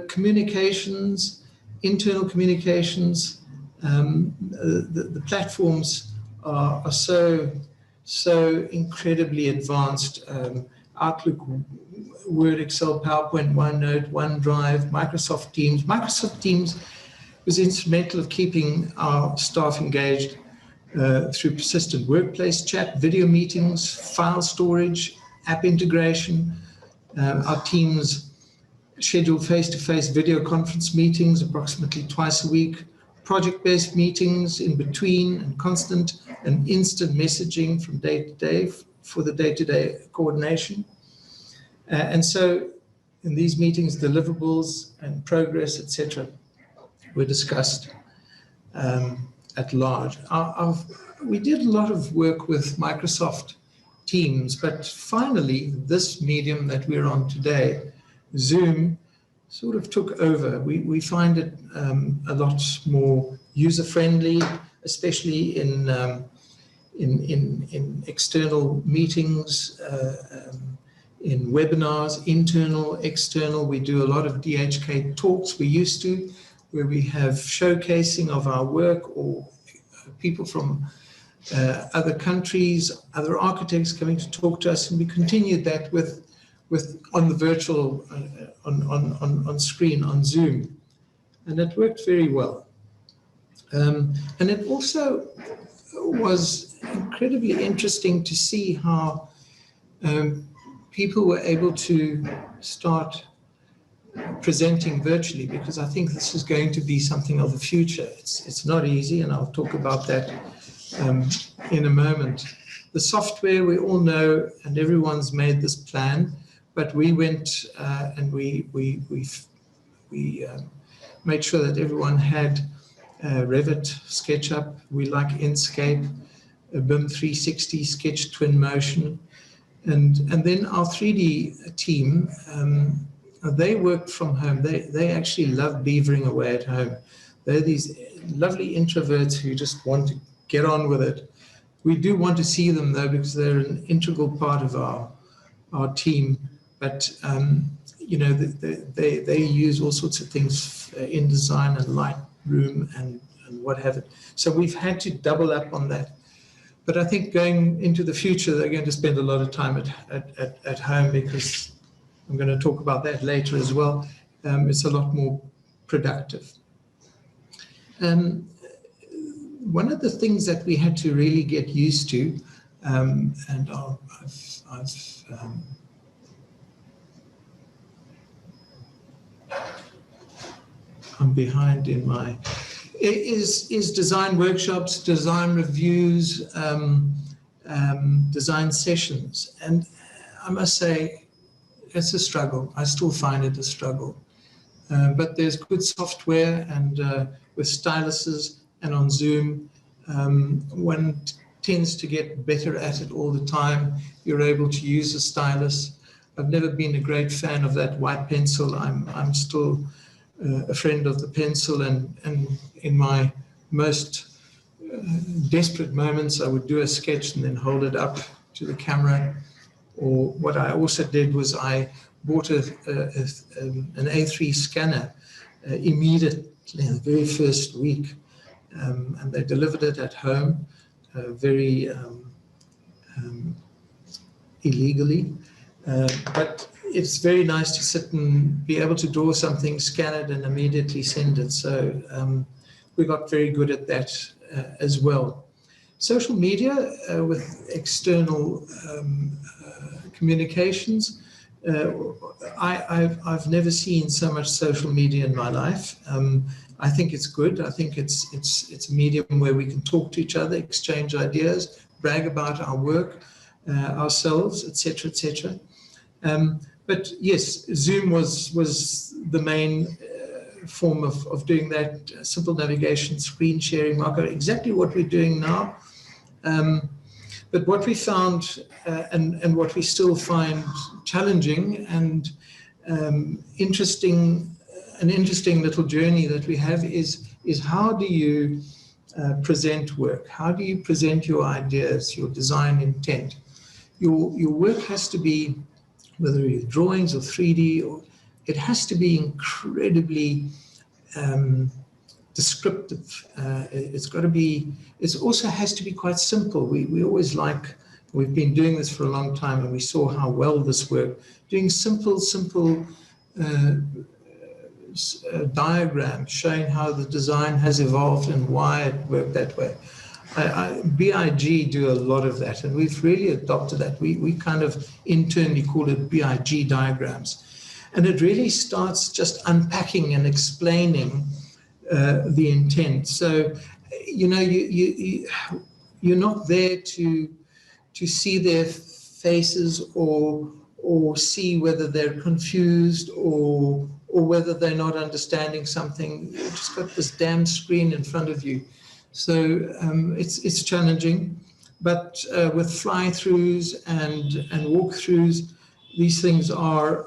communications, internal communications, the platforms are so incredibly advanced. Outlook, Word, Excel, PowerPoint, OneNote, OneDrive, Microsoft Teams. Microsoft Teams was instrumental of keeping our staff engaged through persistent workplace chat, video meetings, file storage, app integration. Our teams scheduled face-to-face video conference meetings approximately twice a week, project-based meetings in between, and constant and instant messaging from day to day for the day-to-day coordination. And so in these meetings, deliverables and progress, etc., were discussed at large. We did a lot of work with Microsoft Teams, but finally, this medium that we're on today, Zoom, sort of took over. We find it a lot more user-friendly, especially in external meetings, in webinars, internal, external. We do a lot of DHK talks. We used to, where we have showcasing of our work, or people from other countries, other architects coming to talk to us, and we continued that with on the virtual, on screen, on Zoom, and it worked very well. And it also was incredibly interesting to see how people were able to start presenting virtually, because I think this is going to be something of the future. It's not easy, and I'll talk about that in a moment. The software we all know, and everyone's made this plan, but we went and we made sure that everyone had Revit, SketchUp, we like Inkscape, BIM 360, Sketch Twinmotion, and then our 3D team, they worked from home. They actually love beavering away at home. They're these lovely introverts who just want to get on with it. We do want to see them though, because they're an integral part of our team. But you know, they use all sorts of things in design and Lightroom and what have it. So we've had to double up on that. But I think going into the future, they're going to spend a lot of time at home, because I'm going to talk about that later as well. It's a lot more productive. One of the things that we had to really get used to, and I'm behind in my, is design workshops, design reviews, design sessions. And I must say, it's a struggle. I still find it a struggle. But there's good software, and with styluses and on Zoom, one tends to get better at it all the time. You're able to use a stylus. I've never been a great fan of that white pencil. I'm still a friend of the pencil, and in my most desperate moments, I would do a sketch and then hold it up to the camera. Or what I also did was I bought an A3 scanner immediately in the very first week, and they delivered it at home very illegally. But it's very nice to sit and be able to draw something, scan it, and immediately send it. So we got very good at that as well. Social media with external communications. I've never seen so much social media in my life. I think it's good. I think it's a medium where we can talk to each other, exchange ideas, brag about our work, ourselves, etc., etc. But yes, Zoom was the main form of doing that. Simple navigation, screen sharing, Marco, exactly what we're doing now. But what we found, and what we still find challenging and interesting little journey that we have is how do you present work? How do you present your ideas, your design intent? Your work has to be, whether it's drawings or 3D, or it has to be incredibly descriptive. It's got to be, it also has to be quite simple. We always like, we've been doing this for a long time, and we saw how well this worked. Doing simple diagrams showing how the design has evolved and why it worked that way. BIG do a lot of that, and we've really adopted that. We kind of internally call it BIG diagrams. And it really starts just unpacking and explaining the intent. So, you know, you're not there to see their faces or see whether they're confused or whether they're not understanding something. You've just got this damn screen in front of you. So it's challenging, but with fly-throughs and walk-throughs, these things are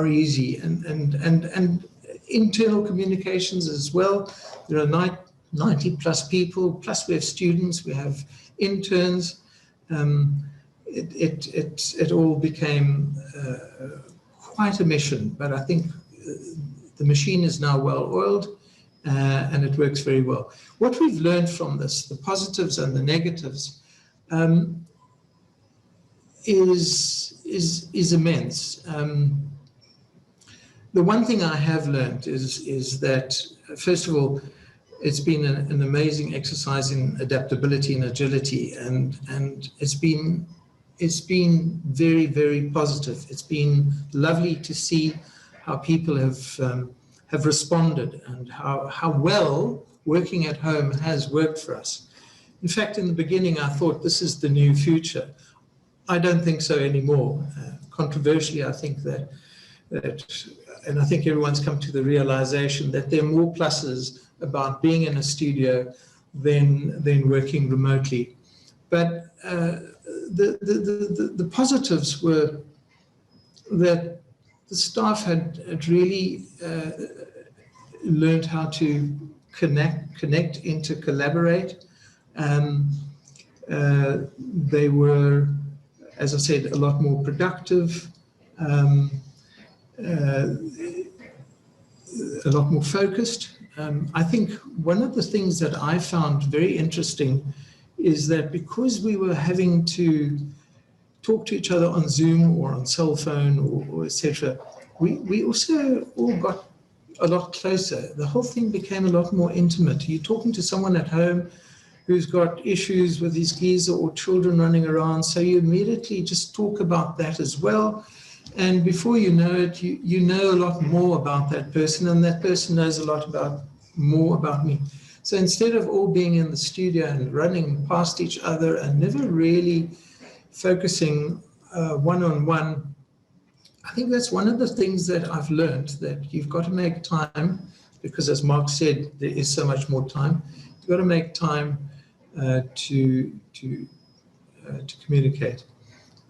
easy, and internal communications as well. There are 90 plus people, plus we have students, we have interns. It all became quite a mission, but I think the machine is now well oiled, and it works very well. What we've learned from this, the positives and the negatives, is immense. The one thing I have learned is that, first of all, it's been an amazing exercise in adaptability and agility, and it's been very, very positive. It's been lovely to see how people have responded, and how well working at home has worked for us. In fact, in the beginning, I thought this is the new future. I don't think so anymore. Controversially, I think that, and I think everyone's come to the realization that there are more pluses about being in a studio than working remotely. But the positives were that the staff had really learned how to connect, intercollaborate. They were, as I said, a lot more productive, a lot more focused. I think one of the things that I found very interesting is that because we were having to talk to each other on Zoom or on cell phone or etc., we also all got a lot closer. The whole thing became a lot more intimate. You're talking to someone at home who's got issues with his geyser or children running around, so you immediately just talk about that as well. And before you know it, you know a lot more about that person, and that person knows a lot more about me. So instead of all being in the studio and running past each other and never really focusing one-on-one, I think that's one of the things that I've learned, that you've got to make time, because as Mark said, there is so much more time. You've got to make time to communicate.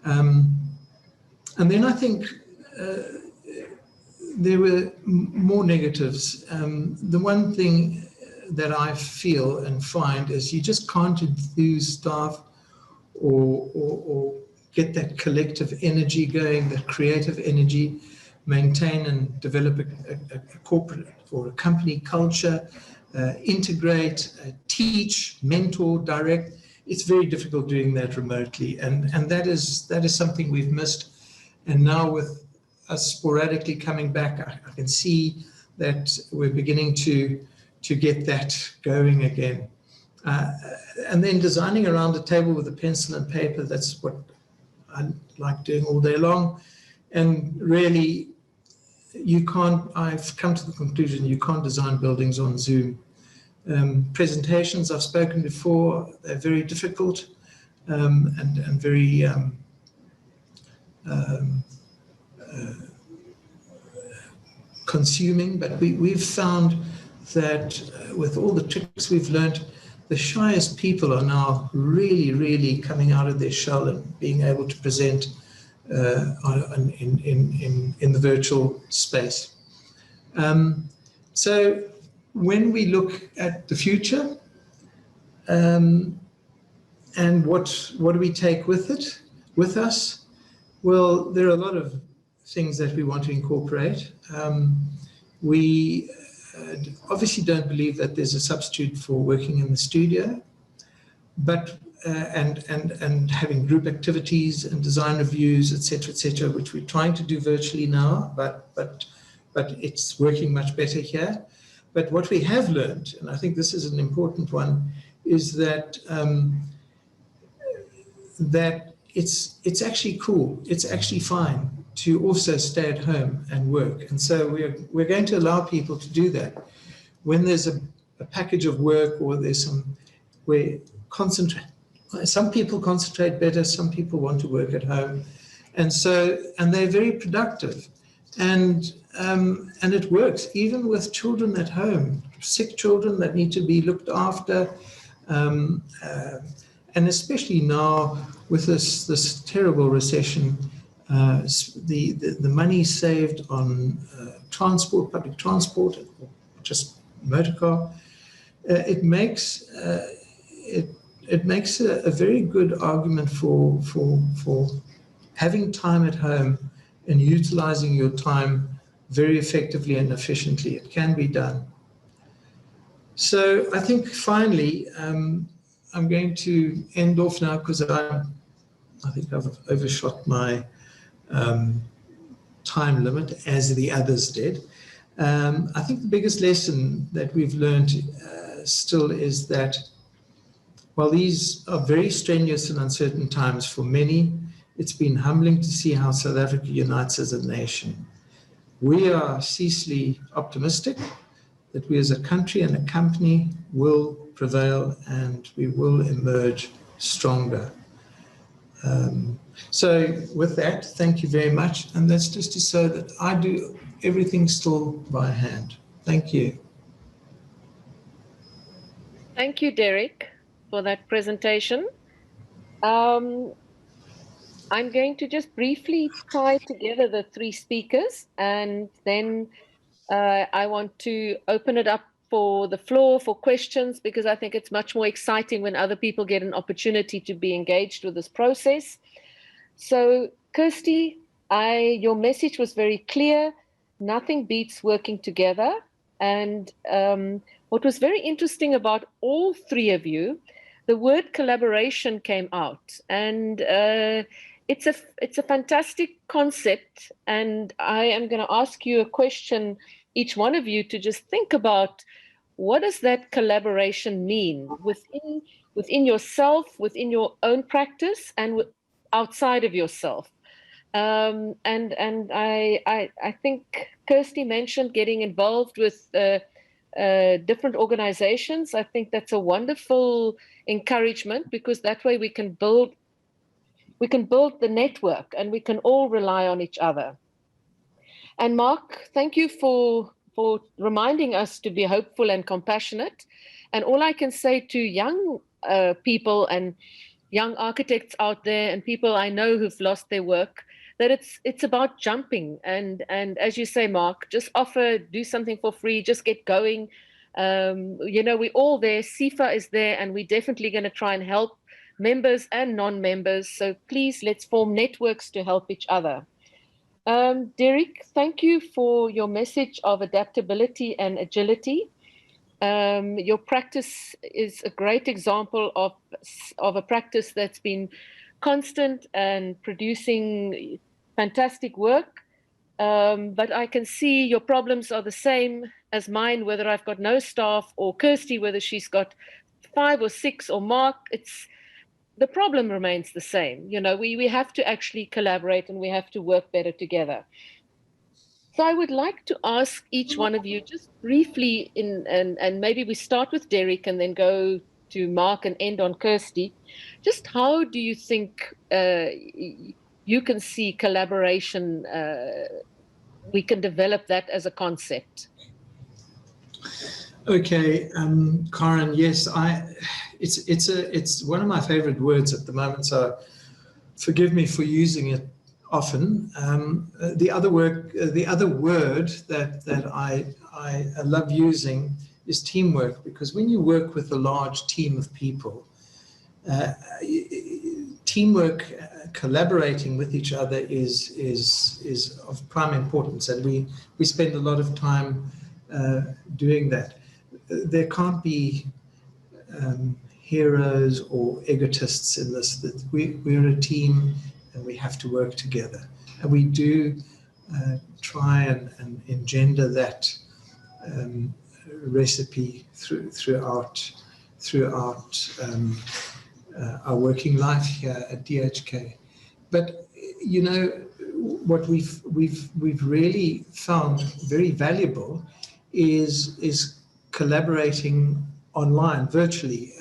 And then I think there were more negatives. The one thing that I feel and find is you just can't enthuse staff or get that collective energy going, that creative energy, maintain and develop a corporate or a company culture, integrate, teach, mentor, direct. It's very difficult doing that remotely, and that is something we've missed. And now with us sporadically coming back, I can see that we're beginning to get that going again. And then designing around a table with a pencil and paper, that's what I like doing all day long. And really, I've come to the conclusion you can't design buildings on Zoom. Presentations, I've spoken before, they're very difficult and very consuming, but we've found that with all the tricks we've learned, the shyest people are now really, really coming out of their shell and being able to present in the virtual space. So when we look at the future and what do we take with us? Well, there are a lot of things that we want to incorporate. We obviously don't believe that there's a substitute for working in the studio, but and having group activities and design reviews, etc., which we're trying to do virtually now, but it's working much better here. But what we have learned, and I think this is an important one, is that that it's actually cool, it's actually fine to also stay at home and work. And so we're going to allow people to do that. When there's a package of work or there's some people concentrate better, some people want to work at home. And they're very productive. And it works, even with children at home, sick children that need to be looked after. And especially now with this terrible recession, the money saved on transport, public transport, or just motor car, it makes a very good argument for having time at home and utilizing your time very effectively and efficiently. It can be done. So I think finally, I'm going to end off now because I think I've overshot my time limit, as the others did. I think the biggest lesson that we've learned still is that while these are very strenuous and uncertain times for many, it's been humbling to see how South Africa unites as a nation. We are ceaselessly optimistic that we as a country and a company will prevail and we will emerge stronger. So with that, thank you very much. And that's just to say that I do everything still by hand. Thank you. Thank you, Derek, for that presentation. I'm going to just briefly tie together the three speakers, and then I want to open it up for the floor for questions, because I think it's much more exciting when other people get an opportunity to be engaged with this process. So, Kirsty, your message was very clear. Nothing beats working together. And what was very interesting about all three of you, the word collaboration came out, and it's a fantastic concept. And I am going to ask you a question, each one of you, to just think about, what does that collaboration mean within yourself, within your own practice, and outside of yourself? And I think Kirsty mentioned getting involved with different organizations. I think that's a wonderful encouragement, because that way we can build the network and we can all rely on each other. And Mark, thank you for reminding us to be hopeful and compassionate. And all I can say to young people and young architects out there, and people I know who've lost their work, that it's about jumping. And as you say, Mark, just do something for free, just get going. We're all there, CIFA is there, and we're definitely going to try and help members and non-members. So please, let's form networks to help each other. Derek, thank you for your message of adaptability and agility. Your practice is a great example of a practice that's been constant and producing fantastic work. But I can see your problems are the same as mine, whether I've got no staff, or Kirsty, whether she's got 5 or 6, or Mark. The problem remains the same. We have to actually collaborate, and we have to work better together. So I would like to ask each one of you just briefly, and maybe we start with Derek and then go to Mark and end on Kirsty. Just how do you think you can see collaboration? We can develop that as a concept. Okay, Karen, yes, it's one of my favorite words at the moment, so forgive me for using it often. The other word that I love using is teamwork, because when you work with a large team of people, teamwork, collaborating with each other is of prime importance, and we spend a lot of time doing that. There can't be heroes or egotists in this. That we're a team, and we have to work together. And we do try and engender that recipe throughout our working life here at DHK. But what we've really found very valuable is collaborating online, virtually,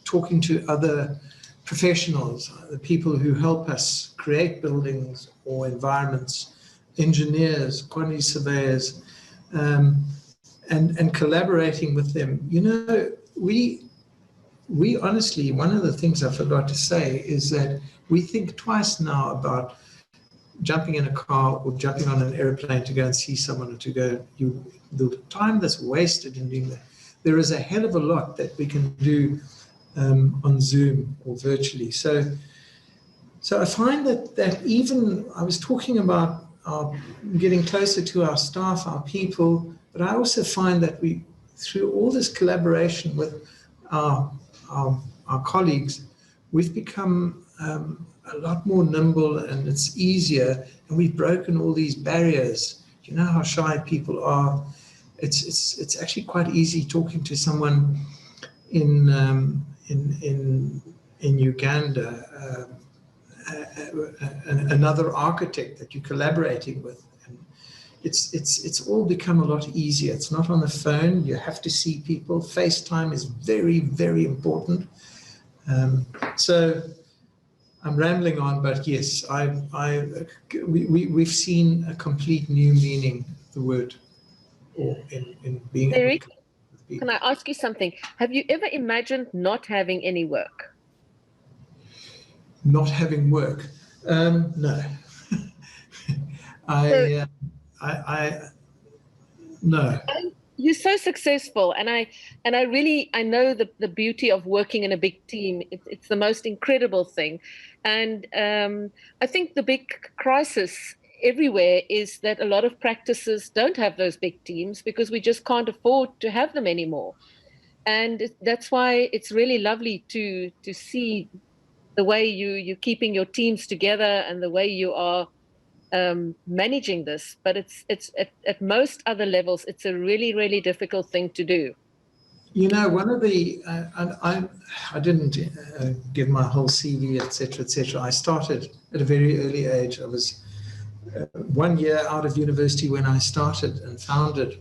talking to other professionals, the people who help us create buildings or environments, engineers, quantity surveyors, and collaborating with them. We honestly, one of the things I forgot to say is that we think twice now about jumping in a car or jumping on an airplane to go and see someone, or to go, the time that's wasted in doing that. There is a hell of a lot that we can do on Zoom or virtually. So I find that even, I was talking about getting closer to our staff, our people, but I also find that we, through all this collaboration with our colleagues, we've become a lot more nimble, and it's easier, and we've broken all these barriers. You know how shy people are. It's actually quite easy talking to someone in Uganda, another architect that you're collaborating with, and it's all become a lot easier. It's not on the phone. You have to see people. FaceTime is very, very important. So I'm rambling on, but yes, we've seen a complete new meaning of the word, or in being Derek, able to can I ask you something? Have you ever imagined not having any work? not having work? No. No. You're so successful, and I know the beauty of working in a big team. It's the most incredible thing, and I think the big crisis everywhere is that a lot of practices don't have those big teams because we just can't afford to have them anymore, and that's why it's really lovely to see the way you're keeping your teams together and the way you are managing this. But it's at most other levels, it's a really, really difficult thing to do. You know, one of the, I didn't give my whole CV, etc., etc. I started at a very early age. I was 1 year out of university when I started and founded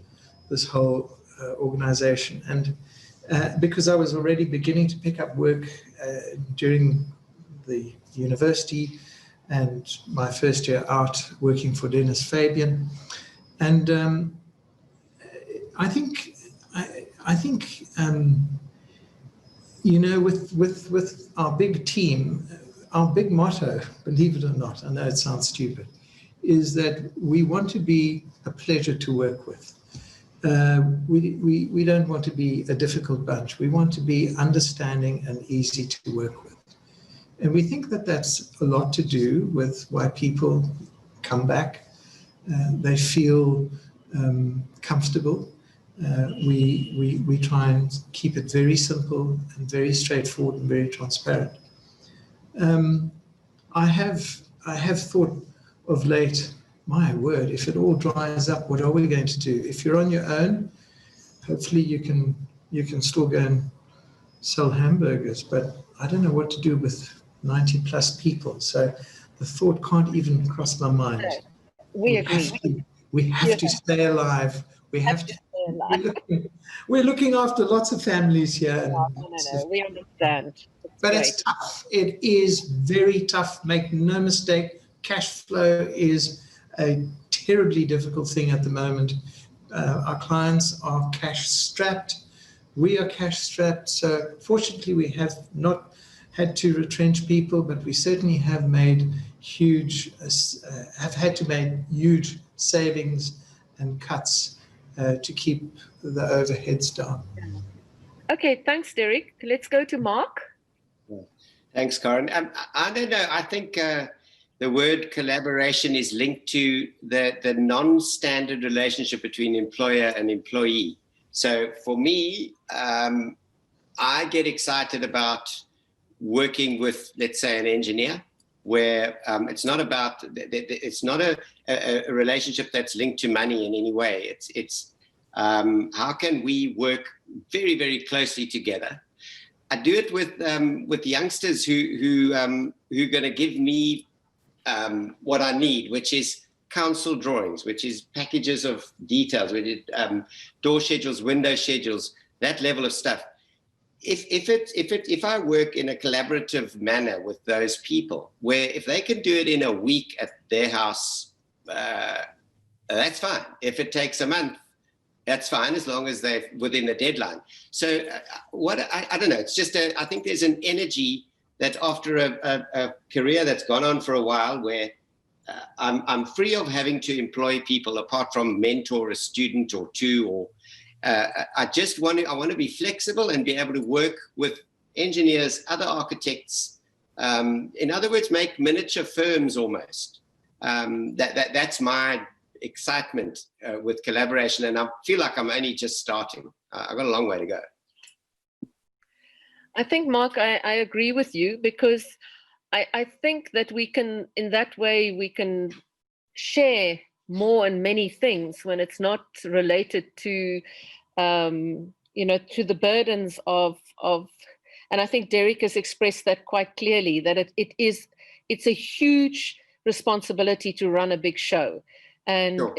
this whole organization. And because I was already beginning to pick up work during the university, and my first year out working for Dennis Fabian. And I think, you know, with our big team, our big motto, believe it or not, I know it sounds stupid, is that we want to be a pleasure to work with. We don't want to be a difficult bunch. We want to be understanding and easy to work with. And we think that that's a lot to do with why people come back. They feel comfortable. We try and keep it very simple and very straightforward and very transparent. I have thought of late, my word, if it all dries up, what are we going to do? If you're on your own, hopefully you can still go and sell hamburgers, but I don't know what to do with 90 plus people. So the thought can't even cross my mind. We agree. We have to stay alive. We have to stay alive. We're looking after lots of families here. No, we understand. But it's tough. It is very tough. Make no mistake. Cash flow is a terribly difficult thing at the moment. Our clients are cash strapped. We are cash strapped. So fortunately, we have not had to retrench people, but we certainly have made had to make huge savings and cuts to keep the overheads down. Okay, thanks, Derek. Let's go to Mark. Thanks, Karen. I don't know. I think the word collaboration is linked to the non-standard relationship between employer and employee. So for me, I get excited about working with, let's say, an engineer, where it's not about, it's not a relationship that's linked to money in any way. It's how can we work very, very closely together. I do it with youngsters who are going to give me what I need, which is council drawings, which is packages of details, which is door schedules, window schedules, that level of stuff. If I work in a collaborative manner with those people, where if they can do it in a week at their house, that's fine. If it takes a month, that's fine, as long as they're within the deadline. So I don't know, it's just I think there's an energy that after a career that's gone on for a while, where I'm free of having to employ people apart from mentor a student or two, or I want to be flexible and be able to work with engineers, other architects. In other words, make miniature firms almost. That's my excitement with collaboration, and I feel like I'm only just starting. I've got a long way to go. I think, Mark, I agree with you, because I think that we can, in that way, we can share more and many things when it's not related to, to the burdens of, and I think Derek has expressed that quite clearly, that it's a huge responsibility to run a big show. And sure.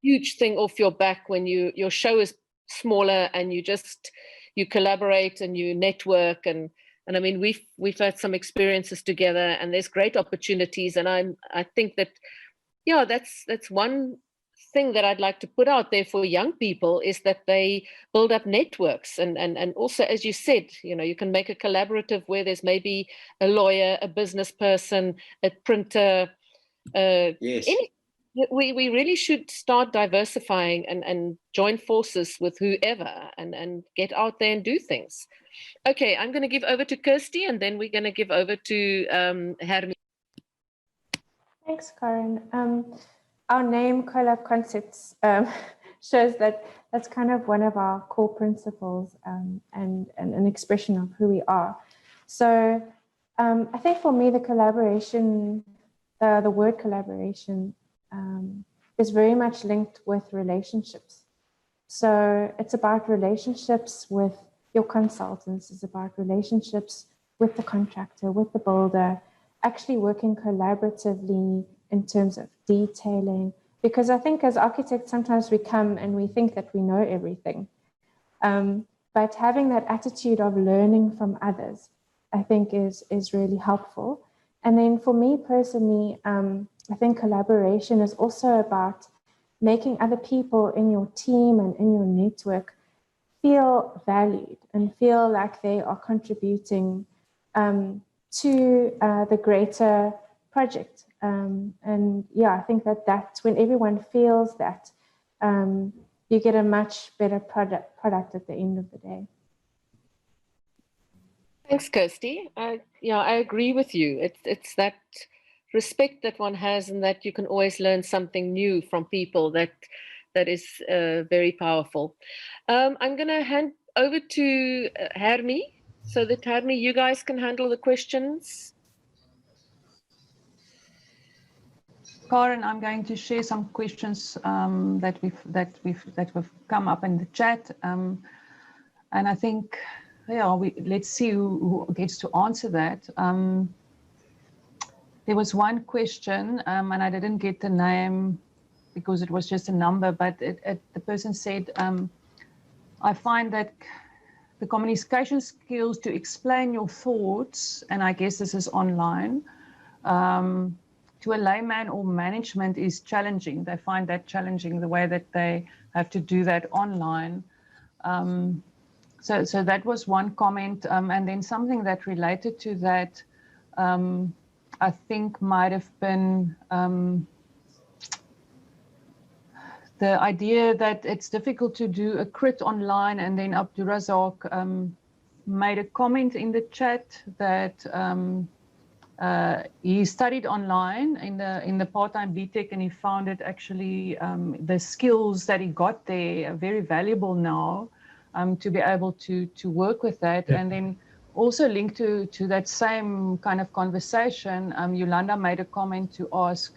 huge thing off your back when your show is smaller and you collaborate and you network, and I mean we've had some experiences together, and there's great opportunities, and I think that, yeah, that's one thing that I'd like to put out there for young people, is that they build up networks, and also, as you said, you know, you can make a collaborative where there's maybe a lawyer, a business person, a printer, Yes. We really should start diversifying and join forces with whoever and get out there and do things. Okay, I'm going to give over to Kirsty, and then we're going to give over to Hermie. Thanks, Karen. Our name, Collab Concepts, shows that that's kind of one of our core principles and an expression of who we are. So I think for me, the collaboration, the word collaboration is very much linked with relationships. So it's about relationships with your consultants, it's about relationships with the contractor, with the builder, actually working collaboratively in terms of detailing, because I think as architects, sometimes we come and we think that we know everything. But having that attitude of learning from others, I think is really helpful. And then for me personally, I think collaboration is also about making other people in your team and in your network feel valued and feel like they are contributing to the greater project. And yeah, I think that's when everyone feels that, you get a much better product at the end of the day. Thanks, Kirsty. Yeah, I agree with you. It's that respect that one has, and that you can always learn something new from people, that is very powerful. I'm going to hand over to Hermie, so that Hermie, you guys can handle the questions. Karen, I'm going to share some questions that we've come up in the chat, and I think, yeah, let's see who gets to answer that. There was one question, and I didn't get the name because it was just a number, but the person said, I find that the communication skills to explain your thoughts, and I guess this is online, to a layman or management is challenging. They find that challenging, the way that they have to do that online. So that was one comment. And then something that related to that, I think might have been the idea that it's difficult to do a crit online, and then Abdurazak made a comment in the chat that he studied online in the part-time BTech, and he found it actually the skills that he got there are very valuable now to be able to work with that. Yeah. And then also linked to that same kind of conversation, Yolanda made a comment to ask,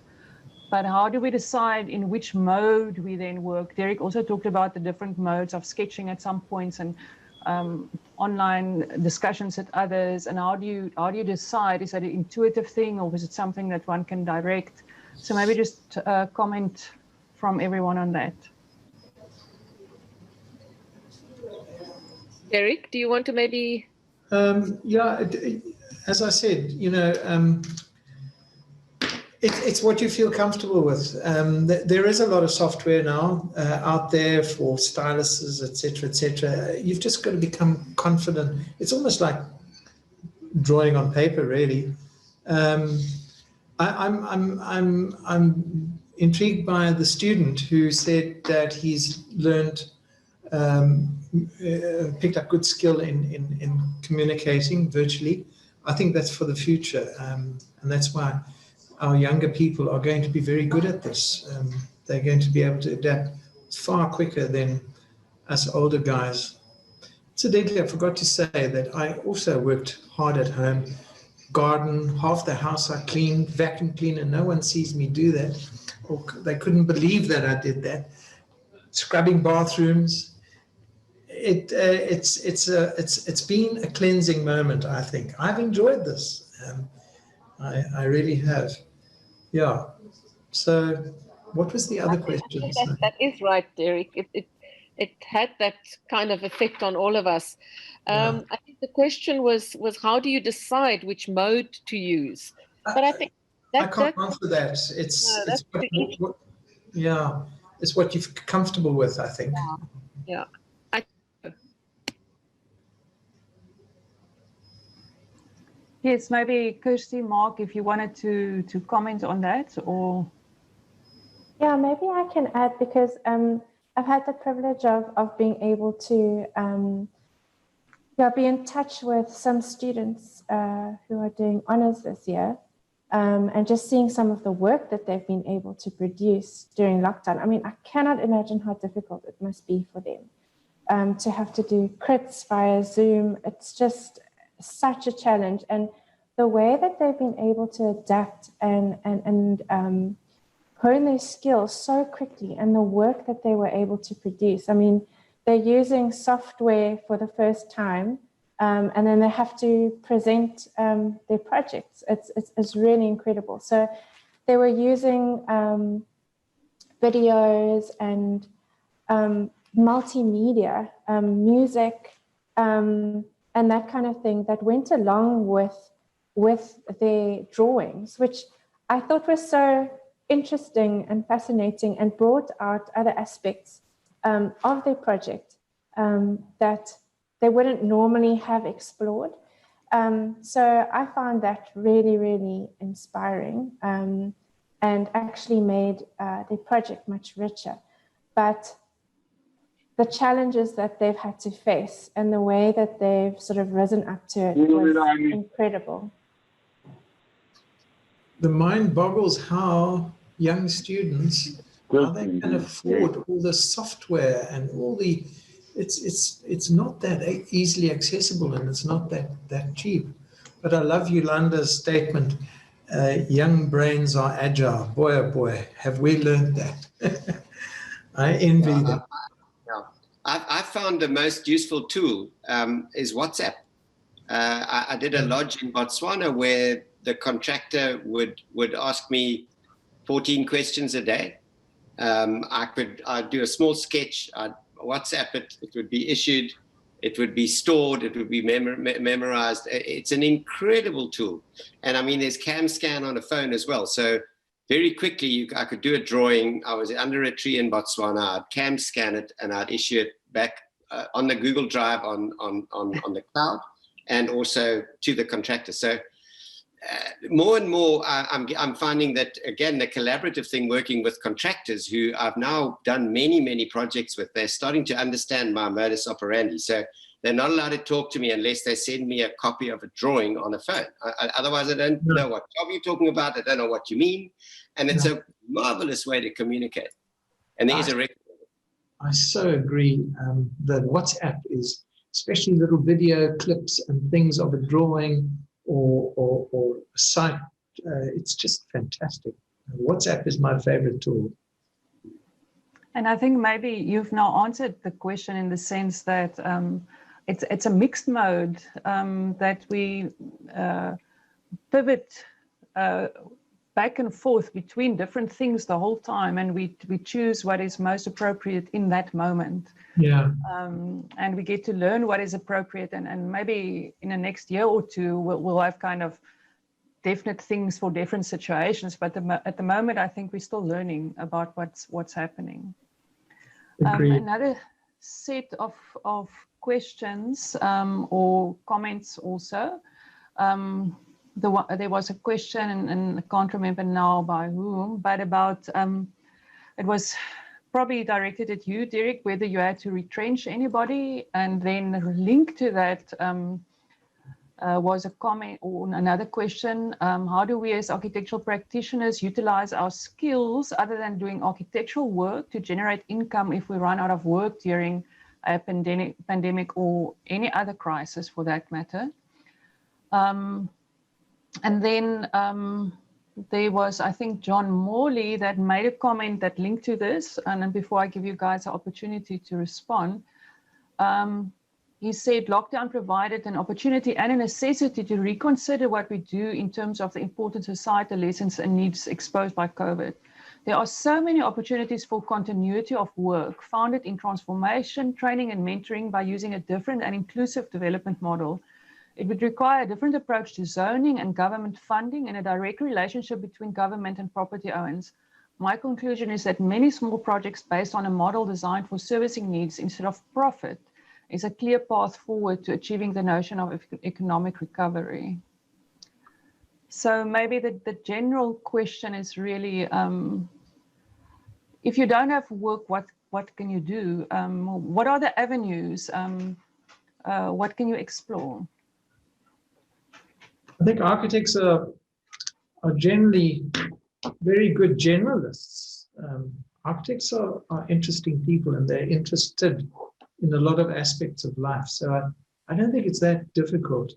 but how do we decide in which mode we then work? Derek also talked about the different modes of sketching at some points, and online discussions at others, and how do you decide? Is that an intuitive thing, or is it something that one can direct? So maybe just comment from everyone on that. Derek, do you want to maybe? Yeah, as I said, you know, it's what you feel comfortable with. There is a lot of software now out there for styluses, etc., etc. You've just got to become confident. It's almost like drawing on paper, really. I'm intrigued by the student who said that he's learned, picked up good skill in communicating virtually. I think that's for the future, and that's why our younger people are going to be very good at this. They're going to be able to adapt far quicker than us older guys. Incidentally, I forgot to say that I also worked hard at home. Garden, half the house I cleaned, vacuum cleaned, and no one sees me do that. Or they couldn't believe that I did that. Scrubbing bathrooms. It's been a cleansing moment, I think. I've enjoyed this. I really have. Yeah. So What was the other question? That is right, Derek. It had that kind of effect on all of us. I think the question was how do you decide which mode to use? But I think I can't answer that. It's what you're comfortable with, I think. Yeah. Yes, maybe Kirsty, Mark, if you wanted to comment on that, or yeah, maybe I can add, because I've had the privilege of being able to be in touch with some students who are doing honors this year, and just seeing some of the work that they've been able to produce during lockdown. I mean, I cannot imagine how difficult it must be for them to have to do crits via Zoom. It's just such a challenge. And the way that they've been able to adapt and hone their skills so quickly, and the work that they were able to produce. I mean, they're using software for the first time, and then they have to present their projects. It's really incredible. So they were using videos and multimedia, music, and that kind of thing that went along with their drawings, which I thought was so interesting and fascinating, and brought out other aspects of their project that they wouldn't normally have explored. So I found that really, really inspiring, and actually made the project much richer. But the challenges that they've had to face and the way that they've sort of risen up to it was incredible. The mind boggles how young students, how they can afford all the software and all the, it's not that easily accessible, and it's not that cheap. But I love Yolanda's statement, young brains are agile. Boy, oh boy, have we learned that. I envy them. I found the most useful tool is WhatsApp. I did a lodge in Botswana where the contractor would ask me 14 questions a day. I'd do a small sketch, I'd WhatsApp it, it would be issued, it would be stored, it would be memorized. It's an incredible tool. And I mean, there's CamScan on a phone as well. So very quickly, I could do a drawing. I was under a tree in Botswana, I'd CamScan it, and I'd issue it back on the Google Drive on the cloud, and also to the contractor. So more and more, I'm finding that, again, the collaborative thing, working with contractors who I've now done many projects with, they're starting to understand my modus operandi. So they're not allowed to talk to me unless they send me a copy of a drawing on a phone. Otherwise, I don't know what job you're talking about. I don't know what you mean. And it's a marvelous way to communicate. And there is a record. I so agree. The WhatsApp is, especially little video clips and things of a drawing or a site, it's just fantastic. WhatsApp is my favorite tool. And I think maybe you've now answered the question in the sense that it's a mixed mode, that we pivot back and forth between different things the whole time, and we choose what is most appropriate in that moment. Yeah. And we get to learn what is appropriate, and maybe in the next year or two we'll have kind of definite things for different situations. But at the moment, I think we're still learning about what's happening. Another set of questions or comments also. There was a question, and I can't remember now by whom, but about, it was probably directed at you, Derek, whether you had to retrench anybody, and then linked to that was a comment or another question. How do we as architectural practitioners utilize our skills other than doing architectural work to generate income if we run out of work during a pandemic or any other crisis for that matter? And then there was, I think, John Morley that made a comment that linked to this. And then before I give you guys the opportunity to respond, he said lockdown provided an opportunity and a necessity to reconsider what we do in terms of the important societal lessons and needs exposed by COVID. There are so many opportunities for continuity of work founded in transformation, training and mentoring by using a different and inclusive development model. It would require a different approach to zoning and government funding and a direct relationship between government and property owners. My conclusion is that many small projects based on a model designed for servicing needs instead of profit is a clear path forward to achieving the notion of economic recovery. So maybe the general question is really, if you don't have work, what can you do? What are the avenues? What can you explore? I think architects are generally very good generalists. Architects are interesting people, and they're interested in a lot of aspects of life. So I don't think it's that difficult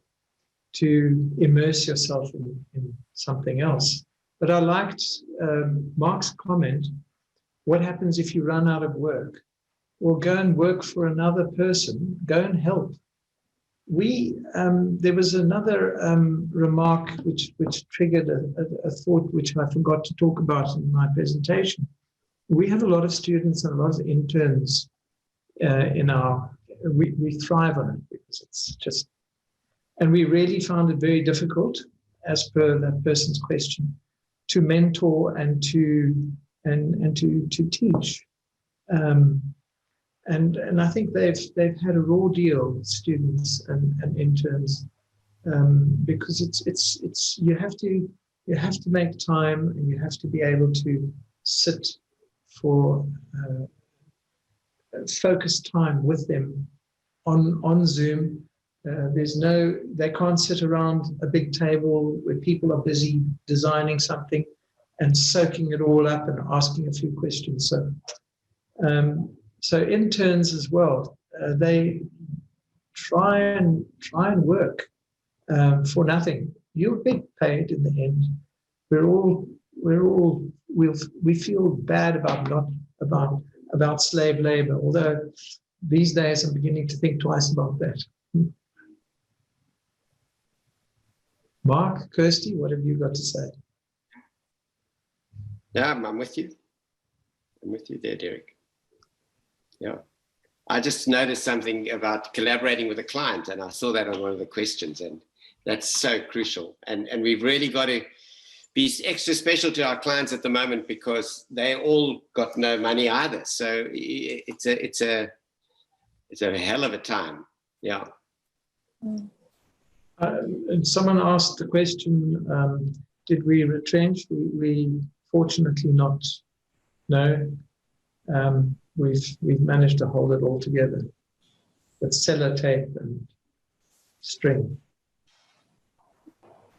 to immerse yourself in something else. But I liked Mark's comment, what happens if you run out of work? Well, go and work for another person, go and help. There was another remark which triggered a thought which I forgot to talk about in my presentation. We have a lot of students and a lot of interns we thrive on it because it's just, and we really found it very difficult, as per that person's question, to mentor and to teach. And I think they've had a raw deal, students and interns, because it's you have to make time, and you have to be able to sit for focused time with them on Zoom. They can't sit around a big table where people are busy designing something and soaking it all up and asking a few questions. So interns as well, they try and work for nothing. You'll be paid in the end. We feel bad about slave labor, although these days I'm beginning to think twice about that. Mark, Kirsty, what have you got to say? Yeah, I'm with you. I'm with you there, Derek. Yeah. I just noticed something about collaborating with a client, and I saw that on one of the questions, and that's so crucial. And we've really got to be extra special to our clients at the moment, because they all got no money either. So it's a hell of a time. Yeah. And someone asked the question, did we retrench? We fortunately not. No. We've managed to hold it all together with sellotape and string.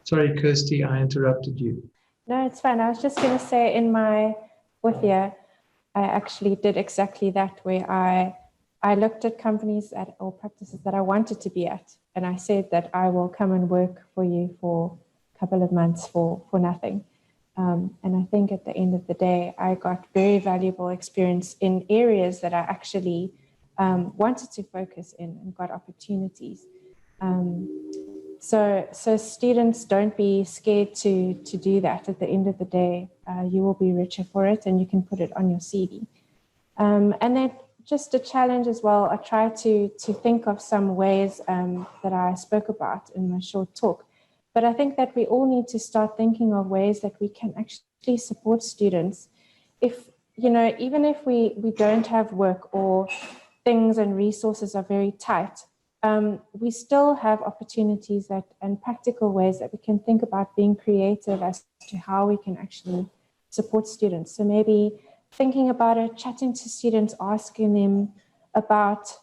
Sorry, Kirsty, I interrupted you. No, it's fine. I was just going to say, in my fourth year, I actually did exactly that, where I looked at companies or practices that I wanted to be at, and I said that I will come and work for you for a couple of months for nothing. And I think at the end of the day, I got very valuable experience in areas that I actually wanted to focus in, and got opportunities. So students, don't be scared to do that. At the end of the day, you will be richer for it, and you can put it on your CV. And then just a challenge as well, I try to think of some ways that I spoke about in my short talk. But I think that we all need to start thinking of ways that we can actually support students. If, even if we don't have work, or things and resources are very tight, we still have opportunities and practical ways that we can think about being creative as to how we can actually support students. So maybe thinking about it, chatting to students, asking them about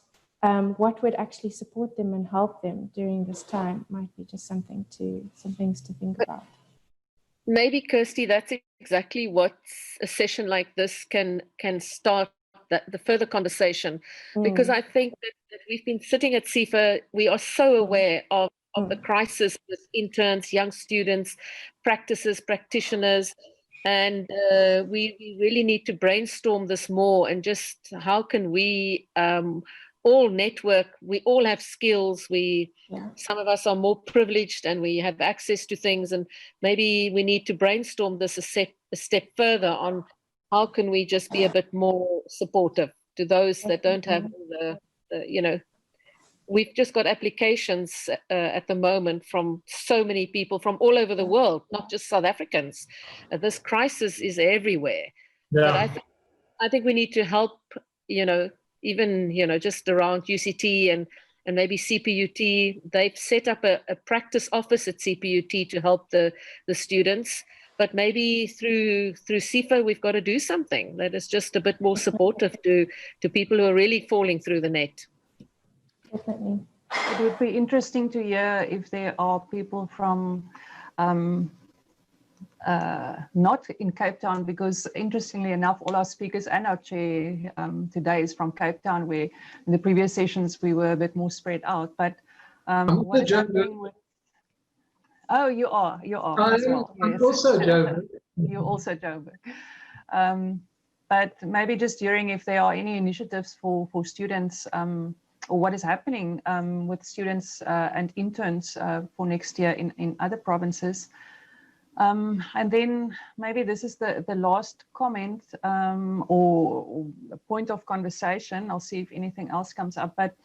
what would actually support them and help them during this time might be just some things to think about. Maybe, Kirsty, that's exactly what a session like this can start the further conversation, because I think that we've been sitting at CIFA, we are so aware of the crisis with interns, young students, practitioners, and we really need to brainstorm this more, and just how can we all network. We all have skills. Some of us are more privileged and we have access to things, and maybe we need to brainstorm this a step further on how can we just be a bit more supportive to those that don't have you know, we've just got applications at the moment from so many people from all over the world, not just South Africans. This crisis is everywhere. Yeah. But I think we need to help, you know, even, you know, just around UCT and maybe CPUT. They've set up a practice office at CPUT to help the students. But maybe through CIFA, we've got to do something that is just a bit more supportive to people who are really falling through the net. Definitely. It would be interesting to hear if there are people from not in Cape Town, because interestingly enough, all our speakers and our chair today is from Cape Town, where in the previous sessions we were a bit more spread out. But what is happening with... Oh, you are as well. I'm also Joburg. You're also Joburg. But maybe just hearing if there are any initiatives for students, or what is happening with students and interns for next year in other provinces. And then maybe this is the last comment or a point of conversation. I'll see if anything else comes up. But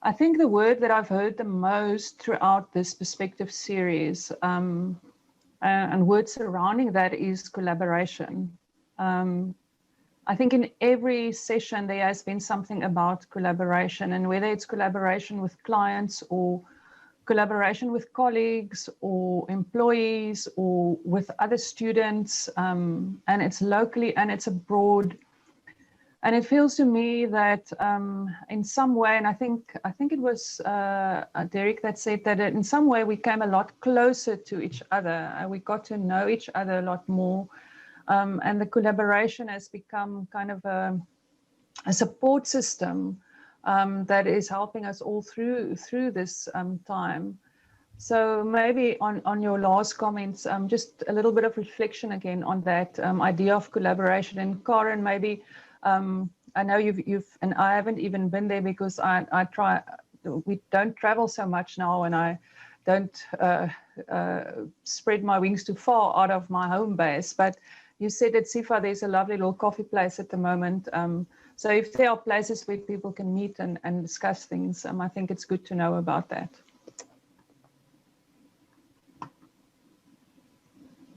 I think the word that I've heard the most throughout this perspective series and words surrounding that is collaboration. I think in every session there has been something about collaboration, and whether it's collaboration with clients or collaboration with colleagues or employees or with other students, and it's locally and it's abroad. And it feels to me that in some way, and I think it was Derek that said that in some way we came a lot closer to each other and we got to know each other a lot more. And the collaboration has become kind of a support system that is helping us all through this time. So maybe on your last comments, just a little bit of reflection again on that idea of collaboration. And Karen, maybe I know you've and I haven't even been there because we don't travel so much now, and I don't spread my wings too far out of my home base. But you said at CIFA there's a lovely little coffee place at the moment. So if there are places where people can meet and discuss things, I think it's good to know about that.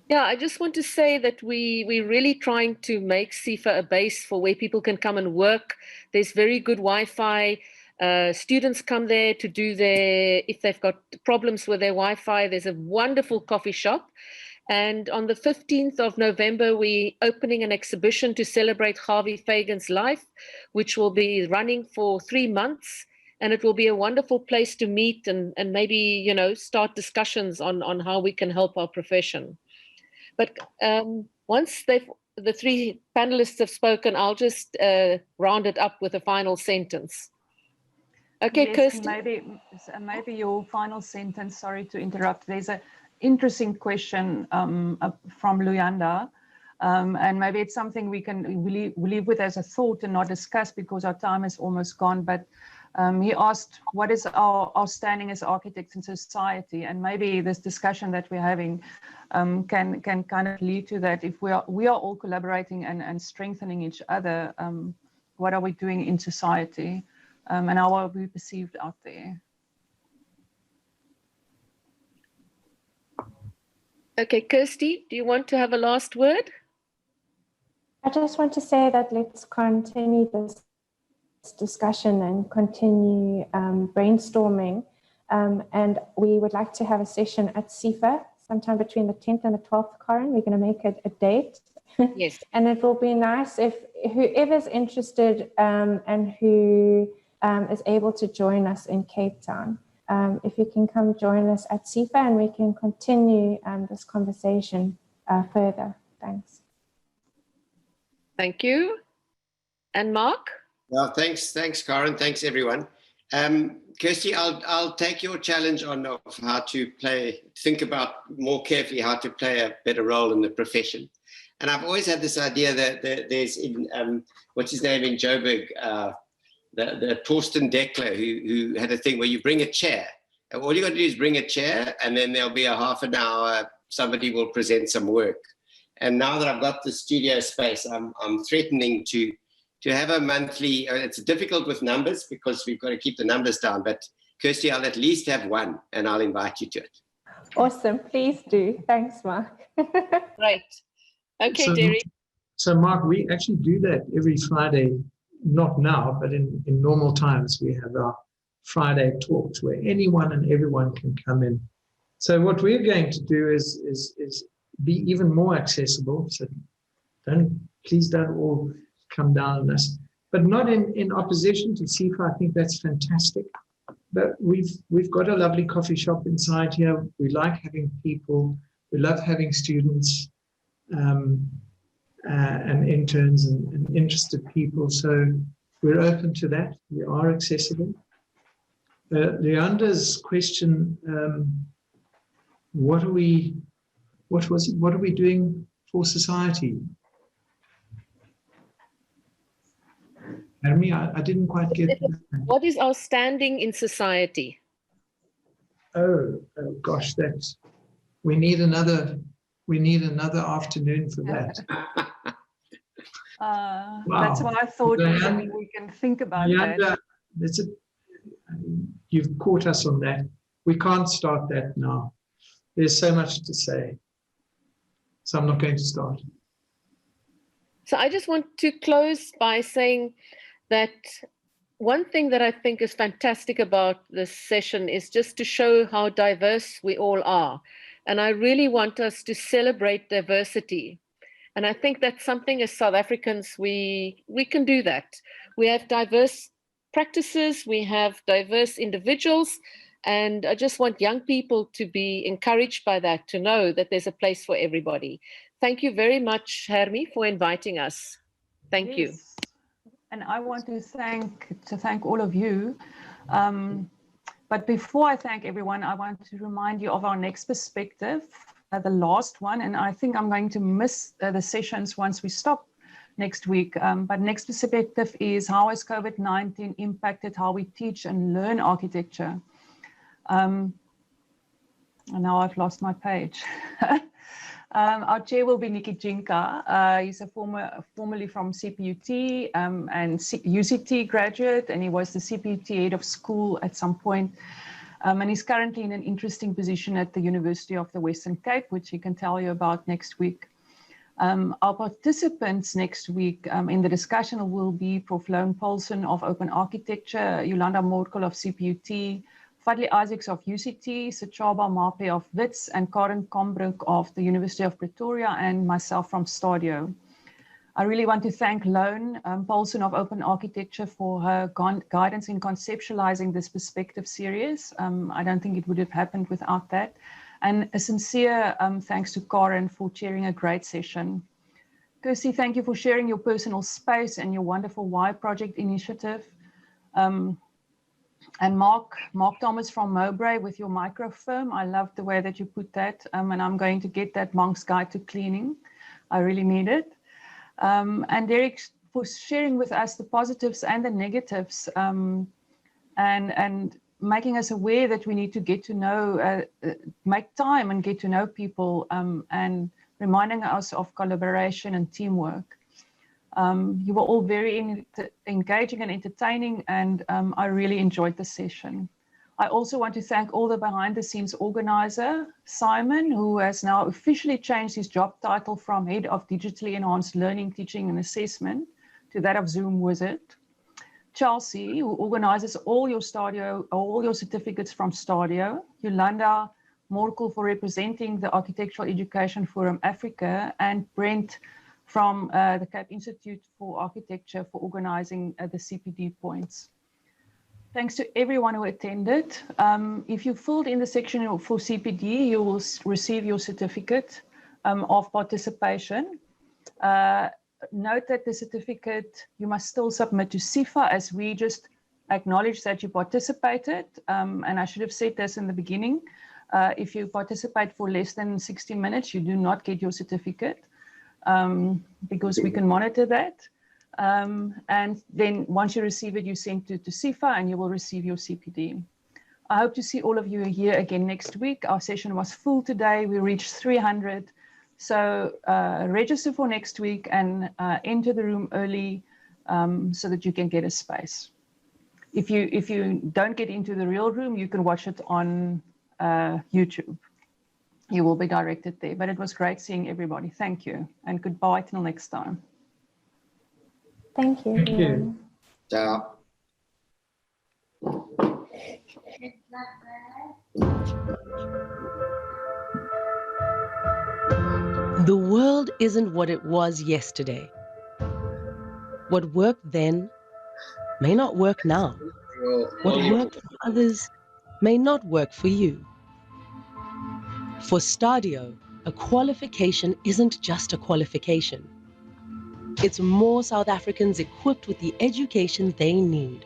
Yeah, I just want to say that we're really trying to make CIFA a base for where people can come and work. There's very good Wi-Fi. Students come there to do if they've got problems with their Wi-Fi, there's a wonderful coffee shop. And on the 15th of November, we're opening an exhibition to celebrate Harvey Fagan's life, which will be running for 3 months. And it will be a wonderful place to meet and maybe, you know, start discussions on how we can help our profession. But once the three panelists have spoken, I'll just round it up with a final sentence. Okay, yes, Kirsty. Maybe your final sentence, sorry to interrupt. There's an interesting question from Luyanda. And maybe it's something we leave with as a thought and not discuss because our time is almost gone. But he asked, what is our standing as architects in society? And maybe this discussion that we're having can kind of lead to that. If we are all collaborating and strengthening each other, what are we doing in society? And how are we perceived out there? Okay, Kirsty, do you want to have a last word? I just want to say that let's continue this discussion and continue brainstorming. And we would like to have a session at CIFA sometime between the 10th and the 12th, Karen. We're going to make it a date. Yes. And it will be nice if whoever's interested and who is able to join us in Cape Town, if you can come join us at CIFA and we can continue this conversation further. Thanks. Thank you. And Mark? Well, thanks, Karen. Thanks, everyone. Kirsty, I'll take your challenge on of how to think about more carefully how to play a better role in the profession. And I've always had this idea that there's what's his name in Joburg, the Torsten Deckler, who had a thing where you bring a chair. And all you got to do is bring a chair, and then there'll be a half an hour, somebody will present some work. And now that I've got the studio space, I'm threatening to have a monthly, it's difficult with numbers because we've got to keep the numbers down, but Kirsty, I'll at least have one and I'll invite you to it. Awesome, please do. Thanks, Mark. Right. Okay, So, Derek. So Mark, we actually do that every Friday, not now, but in normal times, we have our Friday talks where anyone and everyone can come in. So what we're going to do is be even more accessible. So please don't all come down on us, but not in opposition to CIFA. I think that's fantastic. But we've got a lovely coffee shop inside here. We like having people. We love having students and interns and interested people. So we're open to that. We are accessible. Leander's question, what are we doing for society? Jeremy, I didn't quite get that. What is our standing in society? Oh gosh, we need another afternoon for that. Wow. Wow. That's what I thought. Leander, we can think about Leander, that. You've caught us on that. We can't start that now. There's so much to say. So I'm not going to start. So I just want to close by saying that one thing that I think is fantastic about this session is just to show how diverse we all are. And I really want us to celebrate diversity. And I think that's something as South Africans, we can do that. We have diverse practices, we have diverse individuals, and I just want young people to be encouraged by that, to know that there's a place for everybody. Thank you very much, Hermie, for inviting us. Thank you. And I want to thank all of you. But before I thank everyone, I want to remind you of our next perspective, the last one. And I think I'm going to miss the sessions once we stop next week. But next perspective is how has COVID-19 impacted how we teach and learn architecture? And now I've lost my page. Our chair will be Nikki Jinka. He's formerly from CPUT and UCT graduate, and he was the CPUT head of school at some point. And he's currently in an interesting position at the University of the Western Cape, which he can tell you about next week. Our participants next week in the discussion will be Prof. Lone Paulsen of OpenArchitecture, Yolanda Morkel of CPUT, Fadli Isaacs of UCT, Sachaba Mape of WITS, and Karen Combrook of the University of Pretoria, and myself from STADIO. I really want to thank Lone Paulsen of OpenArchitecture for her guidance in conceptualizing this perspective series. I don't think it would have happened without that. And a sincere thanks to Karen for chairing a great session. Kirsty, thank you for sharing your personal space and your wonderful Y Project initiative. And Mark Thomas from Mowbray with your microfilm. I love the way that you put that. And I'm going to get that Monk's Guide to Cleaning. I really need it. And Derek for sharing with us the positives and the negatives and making us aware that we need to get to know, make time and get to know people and reminding us of collaboration and teamwork. You were all very engaging and entertaining, and I really enjoyed the session. I also want to thank all the behind-the-scenes organizer, Simon, who has now officially changed his job title from Head of Digitally Enhanced Learning, Teaching and Assessment to that of Zoom Wizard. Chelsea, who organizes all your certificates from STADIO. Yolanda Morkel for representing the Architectural Education Forum Africa, and Brent from the Cape Institute for Architecture for organizing the CPD points. Thanks to everyone who attended. If you filled in the section for CPD, you will receive your certificate of participation. Note that the certificate you must still submit to CIFA, as we just acknowledge that you participated. And I should have said this in the beginning. If you participate for less than 60 minutes, you do not get your certificate. Because we can monitor that. And then once you receive it, you send it to CIFA and you will receive your CPD. I hope to see all of you here again next week. Our session was full today. We reached 300. So register for next week and enter the room early so that you can get a space. If you don't get into the real room, you can watch it on YouTube. You will be directed there. But it was great seeing everybody. Thank you. And goodbye till next time. Thank you. Thank you. Ciao. The world isn't what it was yesterday. What worked then may not work now. What worked for others may not work for you. For STADIO, a qualification isn't just a qualification. It's more South Africans equipped with the education they need.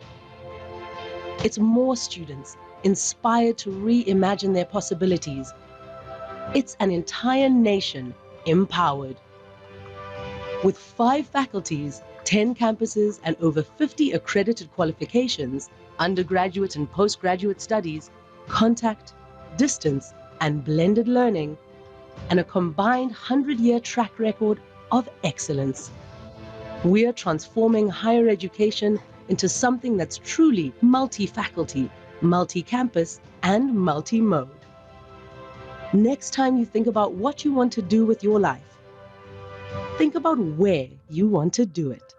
It's more students inspired to reimagine their possibilities. It's an entire nation empowered. With 5 faculties, 10 campuses, and over 50 accredited qualifications, undergraduate and postgraduate studies, contact, distance, and blended learning, and a combined 100-year track record of excellence. We're transforming higher education into something that's truly multi-faculty, multi-campus, and multi-mode. Next time you think about what you want to do with your life, think about where you want to do it.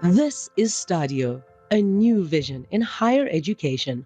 This is STADIO, a new vision in higher education.